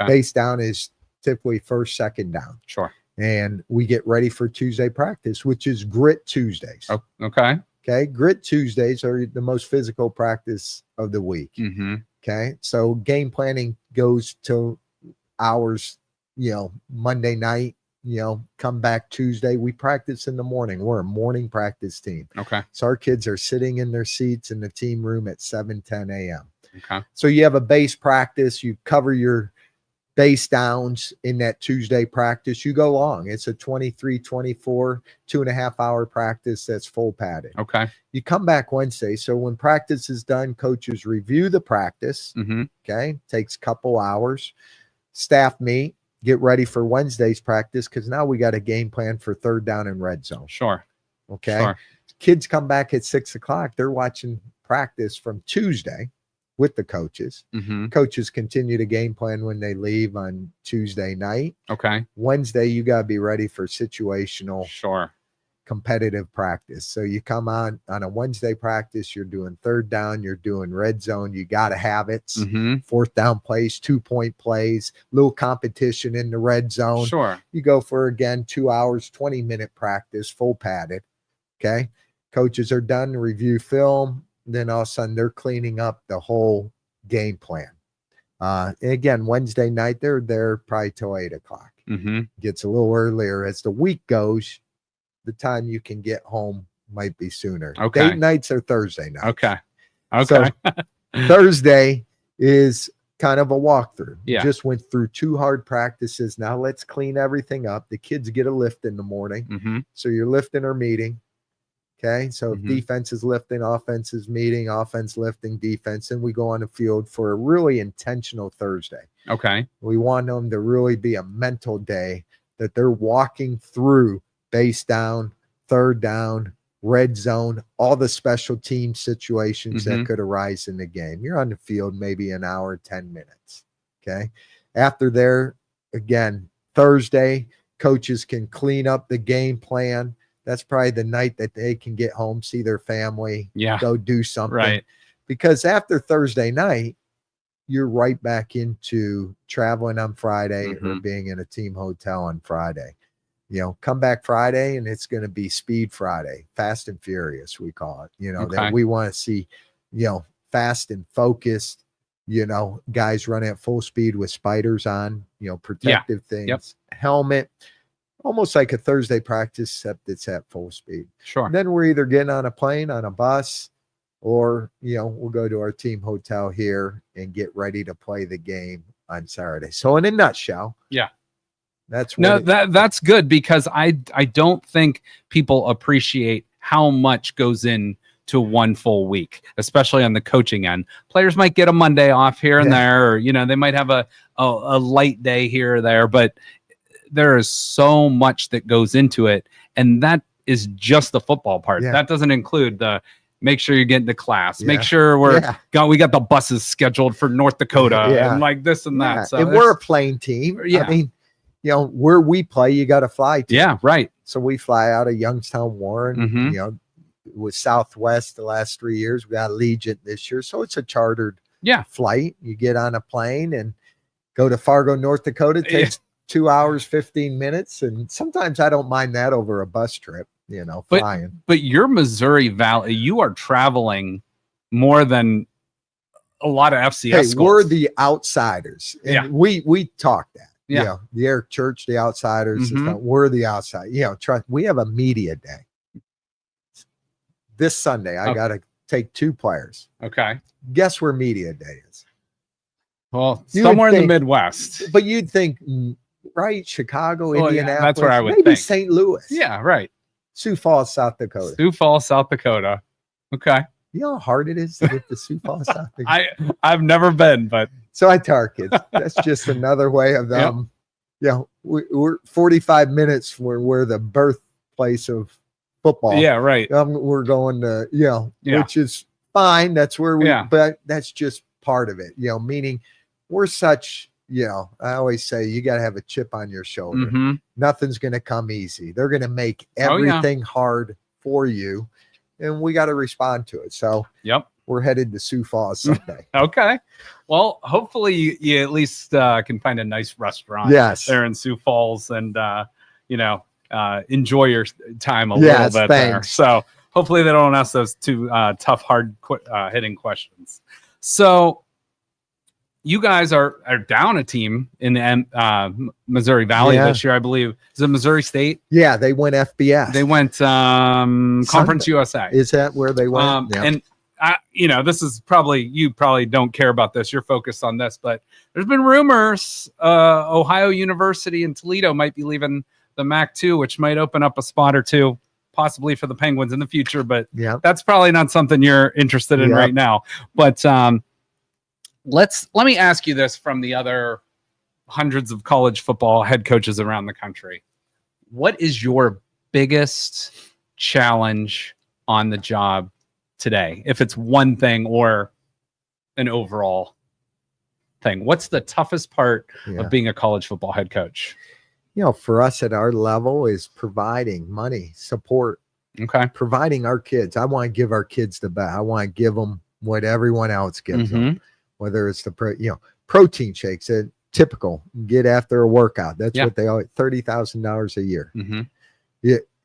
Base down is typically first, second down. Sure. And we get ready for Tuesday practice, which is Grit Tuesdays. Okay. Grit Tuesdays are the most physical practice of the week. Okay. So game planning goes to hours, Monday night, come back Tuesday. We practice in the morning. We're a morning practice team. So our kids are sitting in their seats in the team room at 7:10 a.m. So you have a base practice. You cover your base downs in that Tuesday practice. You go long. It's a 23, 24, 2.5 hour practice that's full padded. You come back Wednesday. So when practice is done, coaches review the practice. Takes a couple hours. Staff meet, get ready for Wednesday's practice because now we got a game plan for third down and red zone. Kids come back at 6 o'clock. They're watching practice from Tuesday with the coaches. Coaches continue to game plan when they leave on Tuesday night. Wednesday, you got to be ready for situational competitive practice. So you come on a Wednesday practice, you're doing third down, you're doing red zone, you got to have it. Fourth down plays, 2-point plays, little competition in the red zone. You go for, again, 2 hours, 20-minute practice, full padded. Coaches are done, review film. Then all of a sudden they're cleaning up the whole game plan. Again, Wednesday night, they're there probably till 8 o'clock. Gets a little earlier. As the week goes, the time you can get home might be sooner. Date nights are Thursday nights. So Thursday is kind of a walkthrough. Just went through 2 hard practices. Now let's clean everything up. The kids get a lift in the morning. So you're lifting or meeting. So if defense is lifting, offense is meeting, offense lifting, defense, and we go on the field for a really intentional Thursday. We want them to really be a mental day that they're walking through base down, third down, red zone, all the special team situations that could arise in the game. You're on the field maybe an hour, 10 minutes. after there, again, Thursday, coaches can clean up the game plan. That's probably the night that they can get home, see their family, go do something. Right. Because after Thursday night, you're right back into traveling on Friday or being in a team hotel on Friday. Come back Friday and it's going to be Speed Friday, Fast and Furious, we call it, that we want to see, fast and focused, guys running at full speed with spiders on, protective things, helmet, almost like a Thursday practice, except it's at full speed. Sure. And then we're either getting on a plane, on a bus, or, we'll go to our team hotel here and get ready to play the game on Saturday. So in a nutshell, that's good, because I don't think people appreciate how much goes in to one full week, especially on the coaching end. Players might get a Monday off here and there, or, they might have a light day here or there, but there is so much that goes into it. And that is just the football part. That doesn't include the make sure you're getting to class, make sure we got the buses scheduled for North Dakota and like this and that. So and we're a playing team. I mean, where we play, you got to fly to. Yeah, right. So we fly out of Youngstown, Warren, with Southwest the last 3 years. We got Allegiant this year. So it's a chartered flight. You get on a plane and go to Fargo, North Dakota. It takes 2 hours, 15 minutes. And sometimes I don't mind that over a bus trip, flying. But your Missouri Valley, you are traveling more than a lot of FCS schools. We're the outsiders. And we talk that. The Eric Church, the outsiders. We're the outside. We have a media day. This Sunday, I got to take 2 players. Okay. Guess where media day is? Well, somewhere in the Midwest. But you'd think, right? Chicago, Indianapolis. That's where I would maybe think. St. Louis. Yeah, right. Sioux Falls, South Dakota. Sioux Falls, South Dakota. Okay. You know how hard it is to get to Sioux Falls, South Dakota? I've never been, but. So I tell our kids, that's just another way of them. We're 45 minutes from where the birthplace of football. Yeah, right. We're going to, which is fine. That's where but that's just part of it, meaning we're such, I always say you got to have a chip on your shoulder. Nothing's going to come easy. They're going to make everything hard for you, and we got to respond to it. So we're headed to Sioux Falls Sunday. Okay. Well, hopefully you at least can find a nice restaurant there in Sioux Falls and, enjoy your time a little bit there. So hopefully they don't ask those 2 tough, hard hitting questions. So you guys are down a team in the Missouri Valley this year, I believe. Is it Missouri State? Yeah, they went FBS. They went Conference USA. Is that where they went? And this is you probably don't care about this. You're focused on this, but there's been rumors Ohio University and Toledo might be leaving the MAC2, which might open up a spot or 2 possibly for the Penguins in the future, but that's probably not something you're interested in right now. But let me ask you this from the other hundreds of college football head coaches around the country. What is your biggest challenge on the job today? If it's one thing or an overall thing, what's the toughest part of being a college football head coach? For us at our level is providing money, support. Okay. Providing our kids. I want to give our kids the best. I want to give them what everyone else gives them, whether it's the protein shakes, typical, get after a workout. That's what they always, $30,000 a year.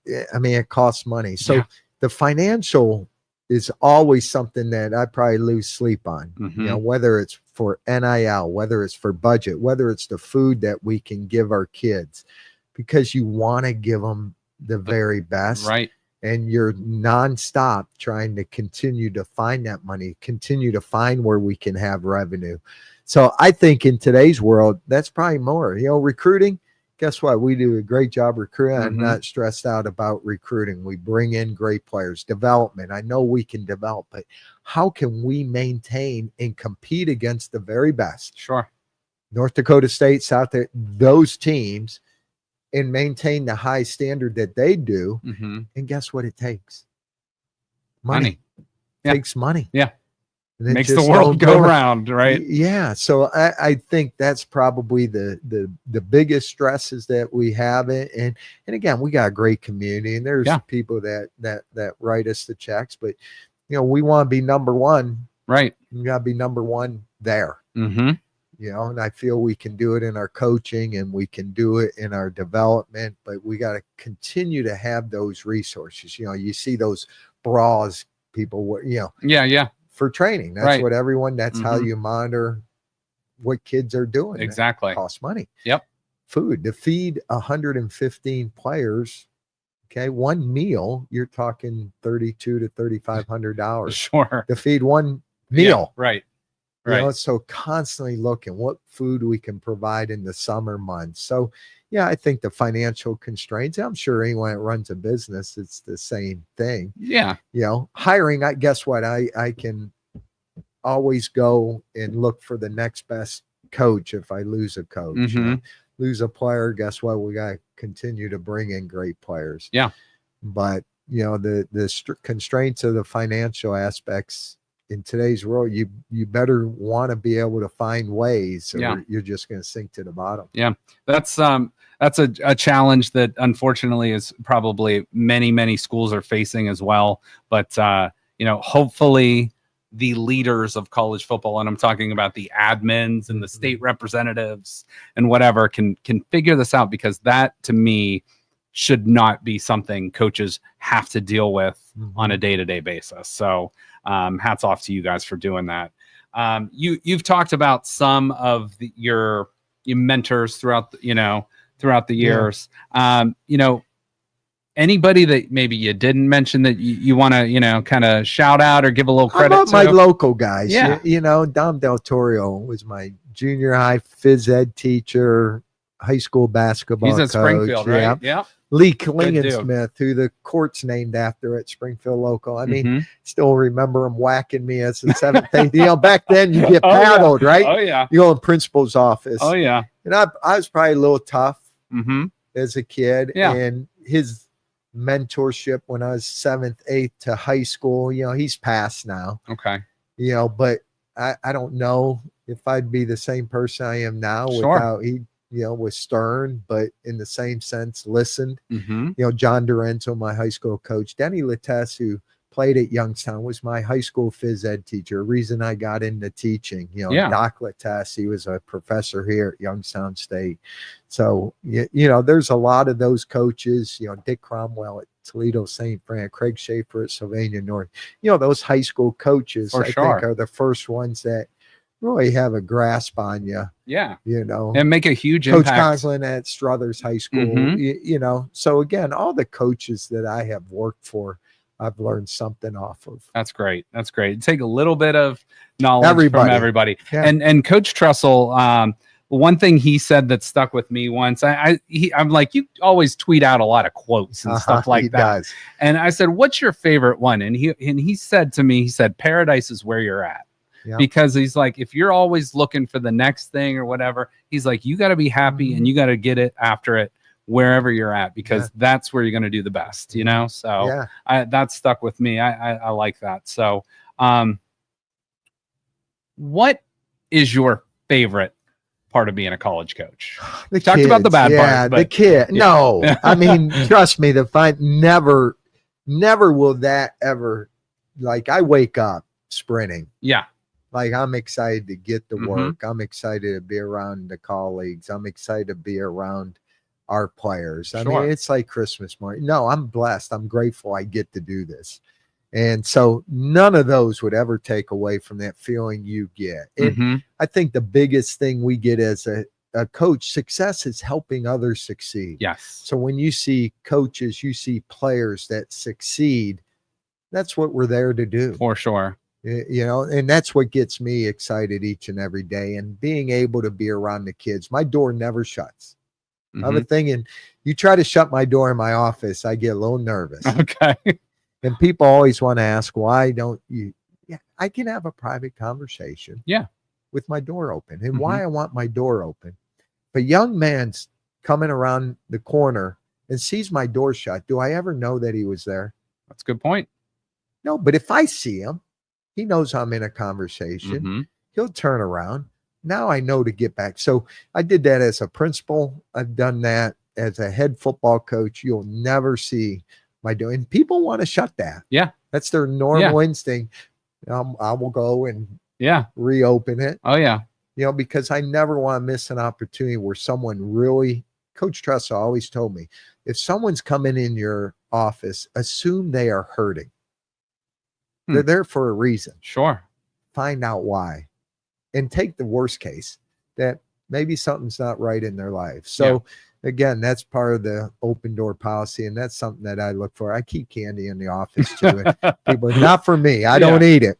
It costs money. So the financial is always something that I probably lose sleep on, whether it's for NIL, whether it's for budget, whether it's the food that we can give our kids, because you want to give them the very best. Right. And you're nonstop trying to continue to find that money, continue to find where we can have revenue. So I think in today's world, that's probably more, recruiting. Guess what? We do a great job recruiting. I'm not stressed out about recruiting. We bring in great players. Development, I know we can develop, but how can we maintain and compete against the very best? Sure. North Dakota State, South Dakota, those teams, and maintain the high standard that they do. And guess what it takes? Money. It takes money. Yeah. And it makes the just world don't go round, right? Yeah. So I think that's probably the biggest stresses that we have it. And again, we got a great community, and there's people that write us the checks, but we want to be number one. Right. We got to be number one there. Mm-hmm. And I feel we can do it in our coaching and we can do it in our development, but we got to continue to have those resources. You see those bras people, Yeah. For training. That's what everyone, that's how you monitor what kids are doing. Exactly. It costs money. Yep. Food to feed 115 players. Okay. One meal, you're talking $3,200 to $3,500. Sure. To feed one meal. Yeah, right. So constantly looking what food we can provide in the summer months. So yeah, I think the financial constraints, I'm sure anyone that runs a business, it's the same thing. Yeah. Hiring, guess what? I can always go and look for the next best coach if I lose a coach. Mm-hmm. Lose a player, guess what? We got to continue to bring in great players. Yeah. But, the constraints of the financial aspects in today's world, you better want to be able to find ways, or you're just going to sink to the bottom. Yeah. That's a challenge that unfortunately is probably many schools are facing as well. But, hopefully the leaders of college football, and I'm talking about the admins and the state representatives and whatever, can figure this out, because that to me should not be something coaches have to deal with on a day-to-day basis. So hats off to you guys for doing that. You've talked about some of your mentors throughout the years. Anybody that maybe you didn't mention that you want to, kind of shout out or give a little credit to? My local guys. Yeah. Dom Del Torio was my junior high phys ed teacher, high school basketball coach. He's at Springfield, right? Yeah. Lee Klingensmith, who the court's named after at Springfield Local. I mean, still remember him whacking me as a seventh, eighth. Back then you get paddled, right? Oh, yeah. You go in principal's office. Oh, yeah. And I was probably a little tough as a kid. Yeah. And his mentorship when I was seventh, eighth to high school, he's passed now. Okay. But I don't know if I'd be the same person I am now without he was stern, but in the same sense, listened. John Dorenzo, my high school coach, Denny Lattès, who played at Youngstown, was my high school phys ed teacher. Reason I got into teaching, Doc Lattès, he was a professor here at Youngstown State. So, there's a lot of those coaches, Dick Cromwell at Toledo St. Fran, Craig Schaefer at Sylvania North, those high school coaches, I think are the first ones that really have a grasp on you. Yeah. And make a huge Coach impact. Conklin at Struthers High School, so again, all the coaches that I have worked for, I've learned something off of. That's great. Take a little bit of knowledge from everybody. Yeah. And Coach Trussell, one thing he said that stuck with me once, I'm like, you always tweet out a lot of quotes and stuff like that. Does. And I said, what's your favorite one? And he said to me, paradise is where you're at. Yeah. Because he's like, if you're always looking for the next thing or whatever, he's like, you got to be happy and you got to get it after it wherever you're at, because that's where you're going to do the best, So that stuck with me. I like that. So what is your favorite part of being a college coach? We talked about the bad part. But, the kid. Yeah. No, I mean, trust me, never will that ever, like, I wake up sprinting. Yeah. Like, I'm excited to get to work. I'm excited to be around the colleagues. I'm excited to be around our players. I mean, it's like Christmas morning. No, I'm blessed. I'm grateful I get to do this. And so none of those would ever take away from that feeling you get. And I think the biggest thing we get as a coach, success is helping others succeed. Yes. So when you see coaches, you see players that succeed, that's what we're there to do. For sure. And that's what gets me excited each and every day, and being able to be around the kids. My door never shuts. I have a thing, and you try to shut my door in my office, I get a little nervous. Okay. And people always want to ask, why don't you? Yeah, I can have a private conversation. Yeah. With my door open, and why I want my door open. If a young man's coming around the corner and sees my door shut, do I ever know that he was there? That's a good point. No, but if I see him, He knows I'm in a conversation. Mm-hmm. He'll turn around. Now I know to get back. So I did that as a principal. I've done that as a head football coach. You'll never see my doing. People want to shut that. Yeah. That's their normal instinct. I will go and reopen it. Oh, yeah. Because I never want to miss an opportunity where someone really, Coach Tressa always told me, if someone's coming in your office, assume they are hurting. They're there for a reason. Sure. Find out why. And take the worst case, that maybe something's not right in their life. So again, that's part of the open door policy. And that's something that I look for. I keep candy in the office too. And people, not for me. I don't eat it.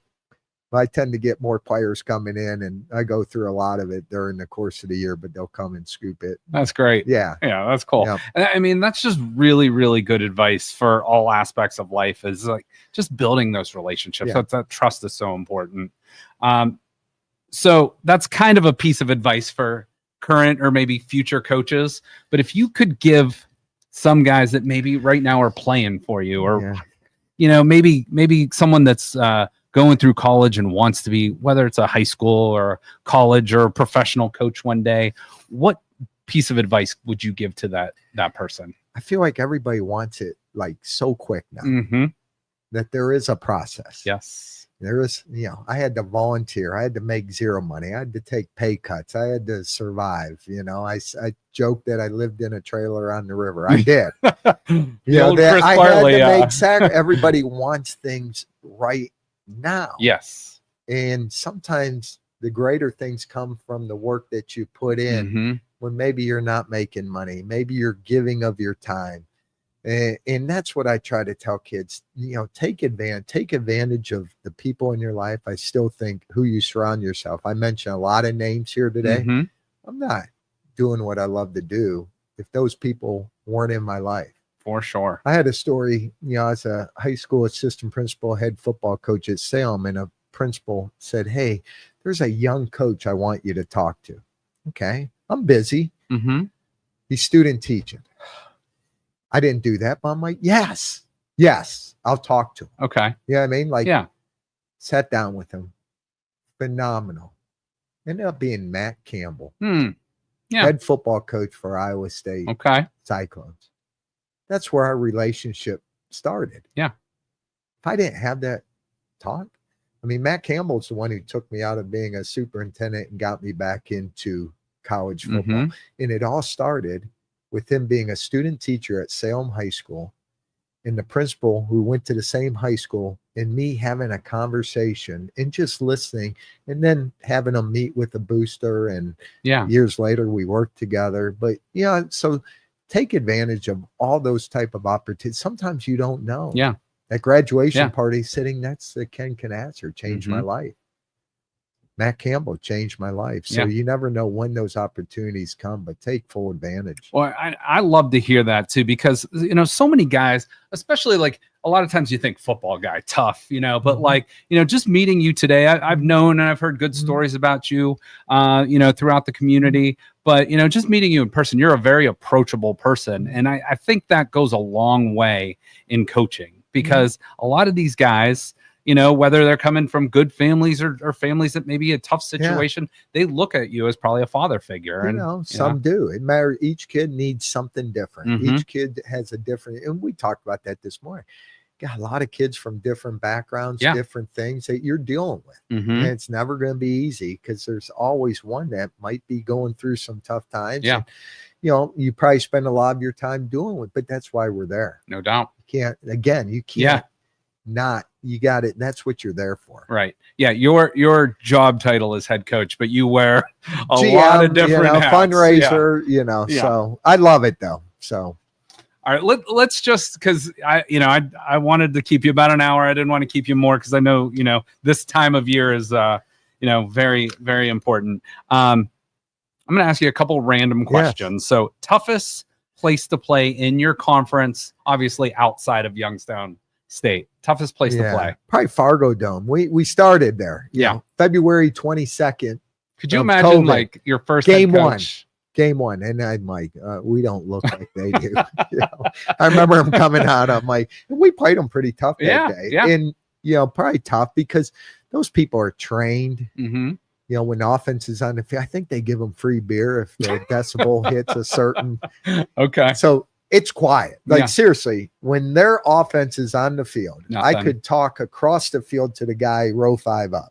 I tend to get more players coming in, and I go through a lot of it during the course of the year, but they'll come and scoop it. That's great. Yeah. Yeah, that's cool. Yeah. And I mean, that's just really, really good advice for all aspects of life, is like just building those relationships. Yeah. That trust is so important. So that's kind of a piece of advice for current or maybe future coaches. But if you could give some guys that maybe right now are playing for you, or, maybe someone that's, going through college and wants to be, whether it's a high school or college or a professional coach one day, what piece of advice would you give to that person? I feel like everybody wants it like so quick now, that there is a process. Yes. There is, I had to volunteer. I had to make zero money. I had to take pay cuts. I had to survive. I joked that I lived in a trailer on the river. I did. I had to make everybody wants things right now. Yes. And sometimes the greater things come from the work that you put in when maybe you're not making money, maybe you're giving of your time. And that's what I try to tell kids, take advantage of the people in your life. I still think who you surround yourself. I mentioned a lot of names here today. I'm not doing what I love to do if those people weren't in my life. For sure. I had a story, as a high school assistant principal, head football coach at Salem, and a principal said, "Hey, there's a young coach I want you to talk to." Okay. I'm busy. He's student teaching. I didn't do that, but I'm like, yes, I'll talk to him. Okay. You know what I mean? Like, sat down with him. Phenomenal. Ended up being Matt Campbell. Head football coach for Iowa State. Okay. Cyclones. That's where our relationship started. Yeah. If I didn't have that talk, Matt Campbell's the one who took me out of being a superintendent and got me back into college football. And it all started with him being a student teacher at Salem High School, and the principal who went to the same high school, and me having a conversation and just listening, and then having him meet with a booster. And years later we worked together. But so take advantage of all those type of opportunities. Sometimes you don't know. Yeah. That graduation party sitting next to Ken Canasser changed my life. Matt Campbell changed my life. So you never know when those opportunities come, but take full advantage. Well, I love to hear that too, because, so many guys, especially like a lot of times you think football guy, tough, but like, just meeting you today, I've known and I've heard good stories about you, throughout the community, but, just meeting you in person, you're a very approachable person. And I think that goes a long way in coaching, because a lot of these guys, whether they're coming from good families or families that may be a tough situation, they look at you as probably a father figure. Some do. It matters. Each kid needs something different. Each kid has a different, and we talked about that this morning. Got a lot of kids from different backgrounds, different things that you're dealing with. And it's never going to be easy, because there's always one that might be going through some tough times. And, you probably spend a lot of your time doing it, but that's why we're there. No doubt. You can't not, you got it. That's what you're there for. Right. Yeah. Your job title is head coach, but you wear a lot of different hats. Fundraiser, so I love it though. So. All right, let's just, because I wanted to keep you about an hour. I didn't want to keep you more, because I know this time of year is very, very important. I'm going to ask you a couple random questions. So, toughest place to play in your conference, obviously outside of Youngstown State. Toughest place to play, probably Fargo Dome. We started there. February 22nd. Could you imagine COVID, like your first game one, and I'm like, we don't look like they do. I remember them coming out. I'm like, we played them pretty tough that day, and probably tough because those people are trained. Mm-hmm. You know, when the offense is on the field, I think they give them free beer if the decibel hits a certain. Okay. So it's quiet. Like seriously, when their offense is on the field, I could talk across the field to the guy row 5 up.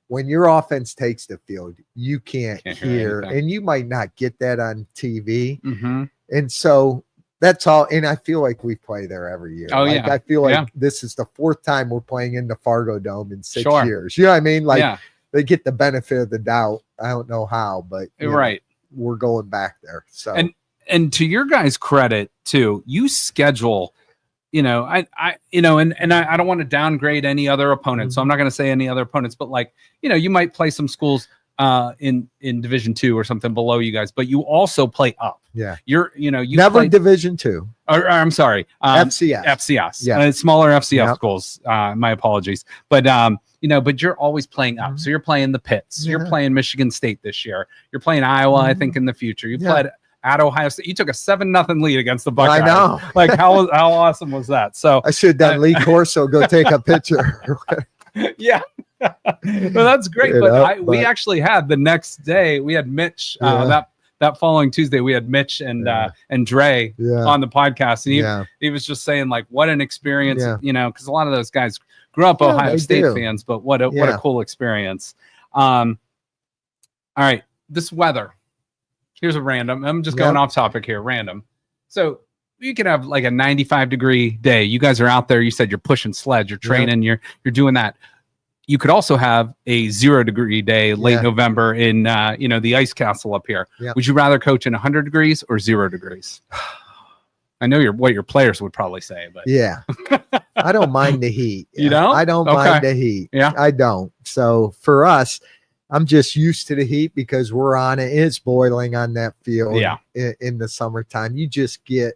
When your offense takes the field, you can't hear, and you might not get that on TV. Mm-hmm. And so that's all. And I feel like we play there every year. Oh, like, I feel like this is the 4th time we're playing in the Fargo Dome in 6 years. You know what I mean? Like they get the benefit of the doubt. I don't know how, but know, we're going back there. So and to your guys' credit too, you schedule. You know, I don't want to downgrade any other opponents, so I'm not going to say any other opponents, but like, you know, you might play some schools in Division 2 or something below you guys, but you also play up. Yeah, you never played, Division 2. Or I'm sorry, FCS. Yeah, smaller FCS schools. My apologies, but but you're always playing up. So you're playing the Pitts. You're playing Michigan State this year. You're playing Iowa, I think, in the future. You played at Ohio State. You took a 7-0 lead against the Buckeyes. I know. Like how awesome was that? So I should have done Lee Corso go take a picture. Yeah. Well, that's great. But we actually had the next day, we had Mitch that following Tuesday, we had Mitch and Dre on the podcast. And he was just saying like what an experience, you know, because a lot of those guys grew up Ohio State fans, but what a cool experience. All right. This weather. Here's a random. I'm just going off topic here. Random. So you could have like a 95-degree day. You guys are out there. You said you're pushing sleds. You're training. You're doing that. You could also have a 0-degree day late November in the ice castle up here. Yeah. Would you rather coach in 100 degrees or 0 degrees? I know what your players would probably say, but I don't mind the heat. You don't? I don't mind the heat. Yeah, I don't. So for us, I'm just used to the heat because we're on it. It's boiling on that field in the summertime. You just get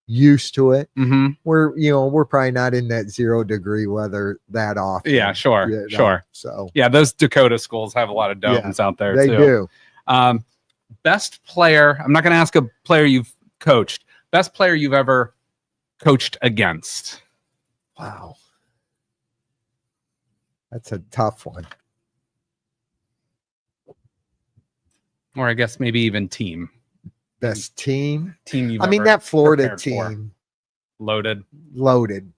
used to it. Mm-hmm. We're probably not in that 0-degree weather that often. Yeah, sure, you know? Sure. So those Dakota schools have a lot of domes out there. They do. Best player. I'm not going to ask a player you've coached. Best player you've ever coached against. Wow, that's a tough one. Or I guess maybe even team. Best team you've that Florida team. Loaded.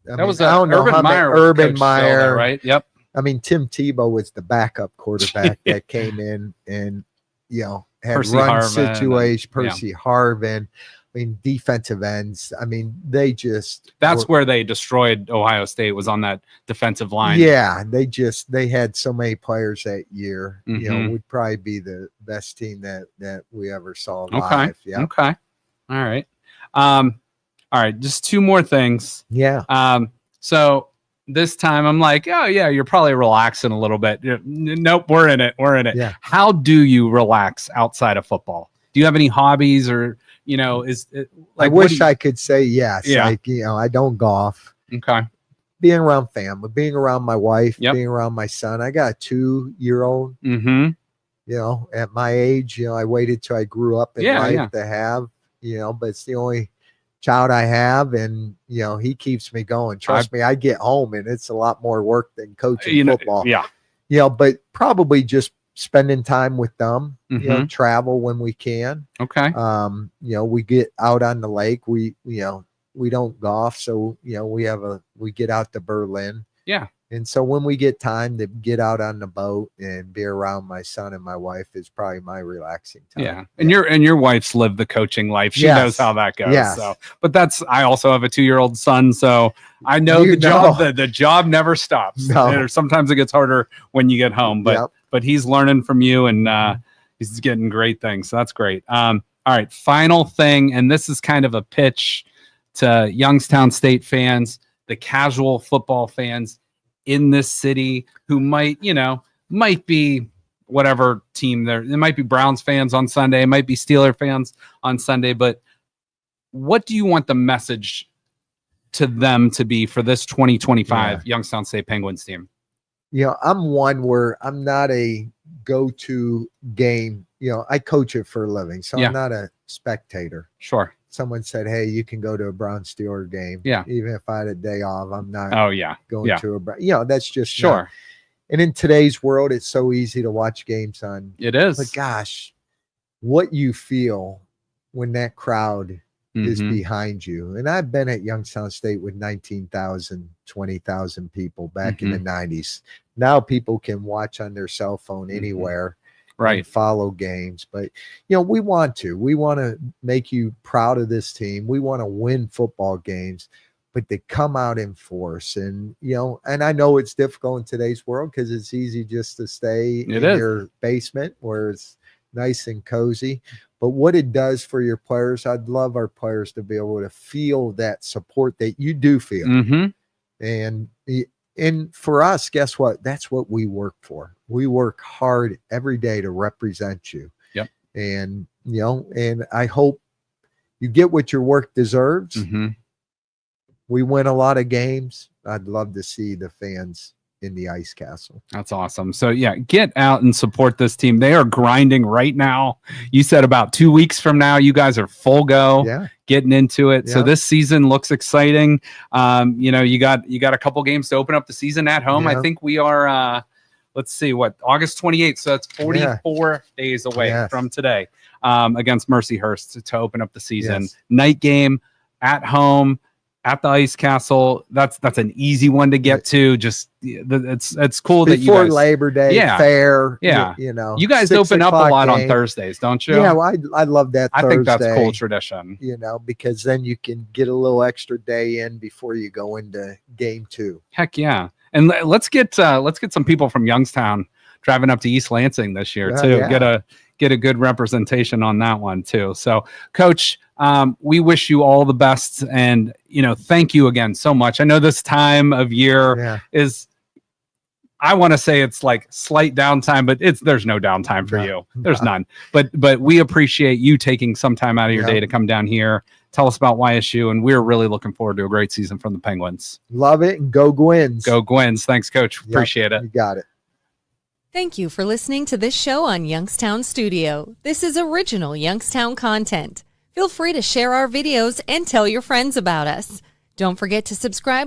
That was Urban Meyer, there, right? Yep. I mean, Tim Tebow was the backup quarterback that came in and had Percy run Harvin situation. Percy Harvin. I mean, defensive ends. I mean, they just where they destroyed Ohio State, was on that defensive line. Yeah, they had so many players that year. Mm-hmm. Would probably be the best team that we ever saw live. Yeah. Okay. All right. All right. Just 2 more things. Yeah. So this time I'm like, oh yeah, you're probably relaxing a little bit. Nope, we're in it. Yeah. How do you relax outside of football? Do you have any hobbies or? Is it like, I wish I could say yes. Yeah. Like, I don't golf. Okay. Being around family, being around my wife, yep. being around my son. I got a 2-year-old. Mm-hmm. At my age, I waited till I grew up in life to have, but it's the only child I have. And, he keeps me going. Trust me, I get home and it's a lot more work than coaching football. Yeah. But probably just spending time with them, travel when we can. Okay. We get out on the lake. We don't golf. So, we get out to Berlin. Yeah. And so when we get time to get out on the boat and be around my son and my wife is probably my relaxing time. Yeah. And your wife's lived the coaching life. She knows how that goes. Yes. So, but I also have a 2-year-old son. So I know the job never stops. No. Sometimes it gets harder when you get home, but he's learning from you and he's getting great things. So that's great. All right. Final thing. And this is kind of a pitch to Youngstown State fans, the casual football fans in this city who might be whatever team there. It might be Browns fans on Sunday. It might be Steeler fans on Sunday. But what do you want the message to them to be for this 2025 Youngstown State Penguins team? I'm one where I'm not a go-to game. I coach it for a living, so I'm not a spectator. Sure. Someone said, hey, you can go to a Browns Steeler game. Yeah. Even if I had a day off, I'm not going to a Brown. That's just sure. And in today's world, it's so easy to watch games on. It is. But gosh, what you feel when that crowd is behind you. And I've been at Youngstown State with 19,000, 20,000 people back in the 90s. Now people can watch on their cell phone anywhere. And follow games. But, we want to make you proud of this team. We want to win football games, but they come out in force. And, and I know it's difficult in today's world because it's easy just to stay in your basement where it's nice and cozy. But what it does for your players, I'd love our players to be able to feel that support that you do feel. And for us, guess what? That's what we work for. We work hard every day to represent you. Yep. And, and I hope you get what your work deserves. We win a lot of games. I'd love to see the fans in the Ice Castle. That's awesome. So yeah, get out and support this team. They are grinding right now. You said about 2 weeks from now, you guys are full go, getting into it. So this season looks exciting. You got a couple games to open up the season at home. I think we are, let's see, August 28th. So that's 44 days away from today, against Mercyhurst to open up the season. Night game at home at the Ice Castle. That's an easy one to get to. Just it's cool that you guys, Labor Day fair. You guys open up a lot on Thursdays, don't you? Yeah, I love that. I think that's cool tradition. Because then you can get a little extra day in before you go into game 2. Heck yeah! And let's get some people from Youngstown driving up to East Lansing this year too. Get a good representation on that one too. So, Coach, we wish you all the best, and thank you again so much. I know this time of year is, I want to say it's like slight downtime, but there's no downtime for you. There's none. But we appreciate you taking some time out of your day to come down here, tell us about YSU, and we're really looking forward to a great season from the Penguins. Love it, and go Gwins. Go Gwins. Thanks, Coach. Appreciate it. You got it. Thank you for listening to this show on Youngstown Studio. This is original Youngstown content. Feel free to share our videos and tell your friends about us. Don't forget to subscribe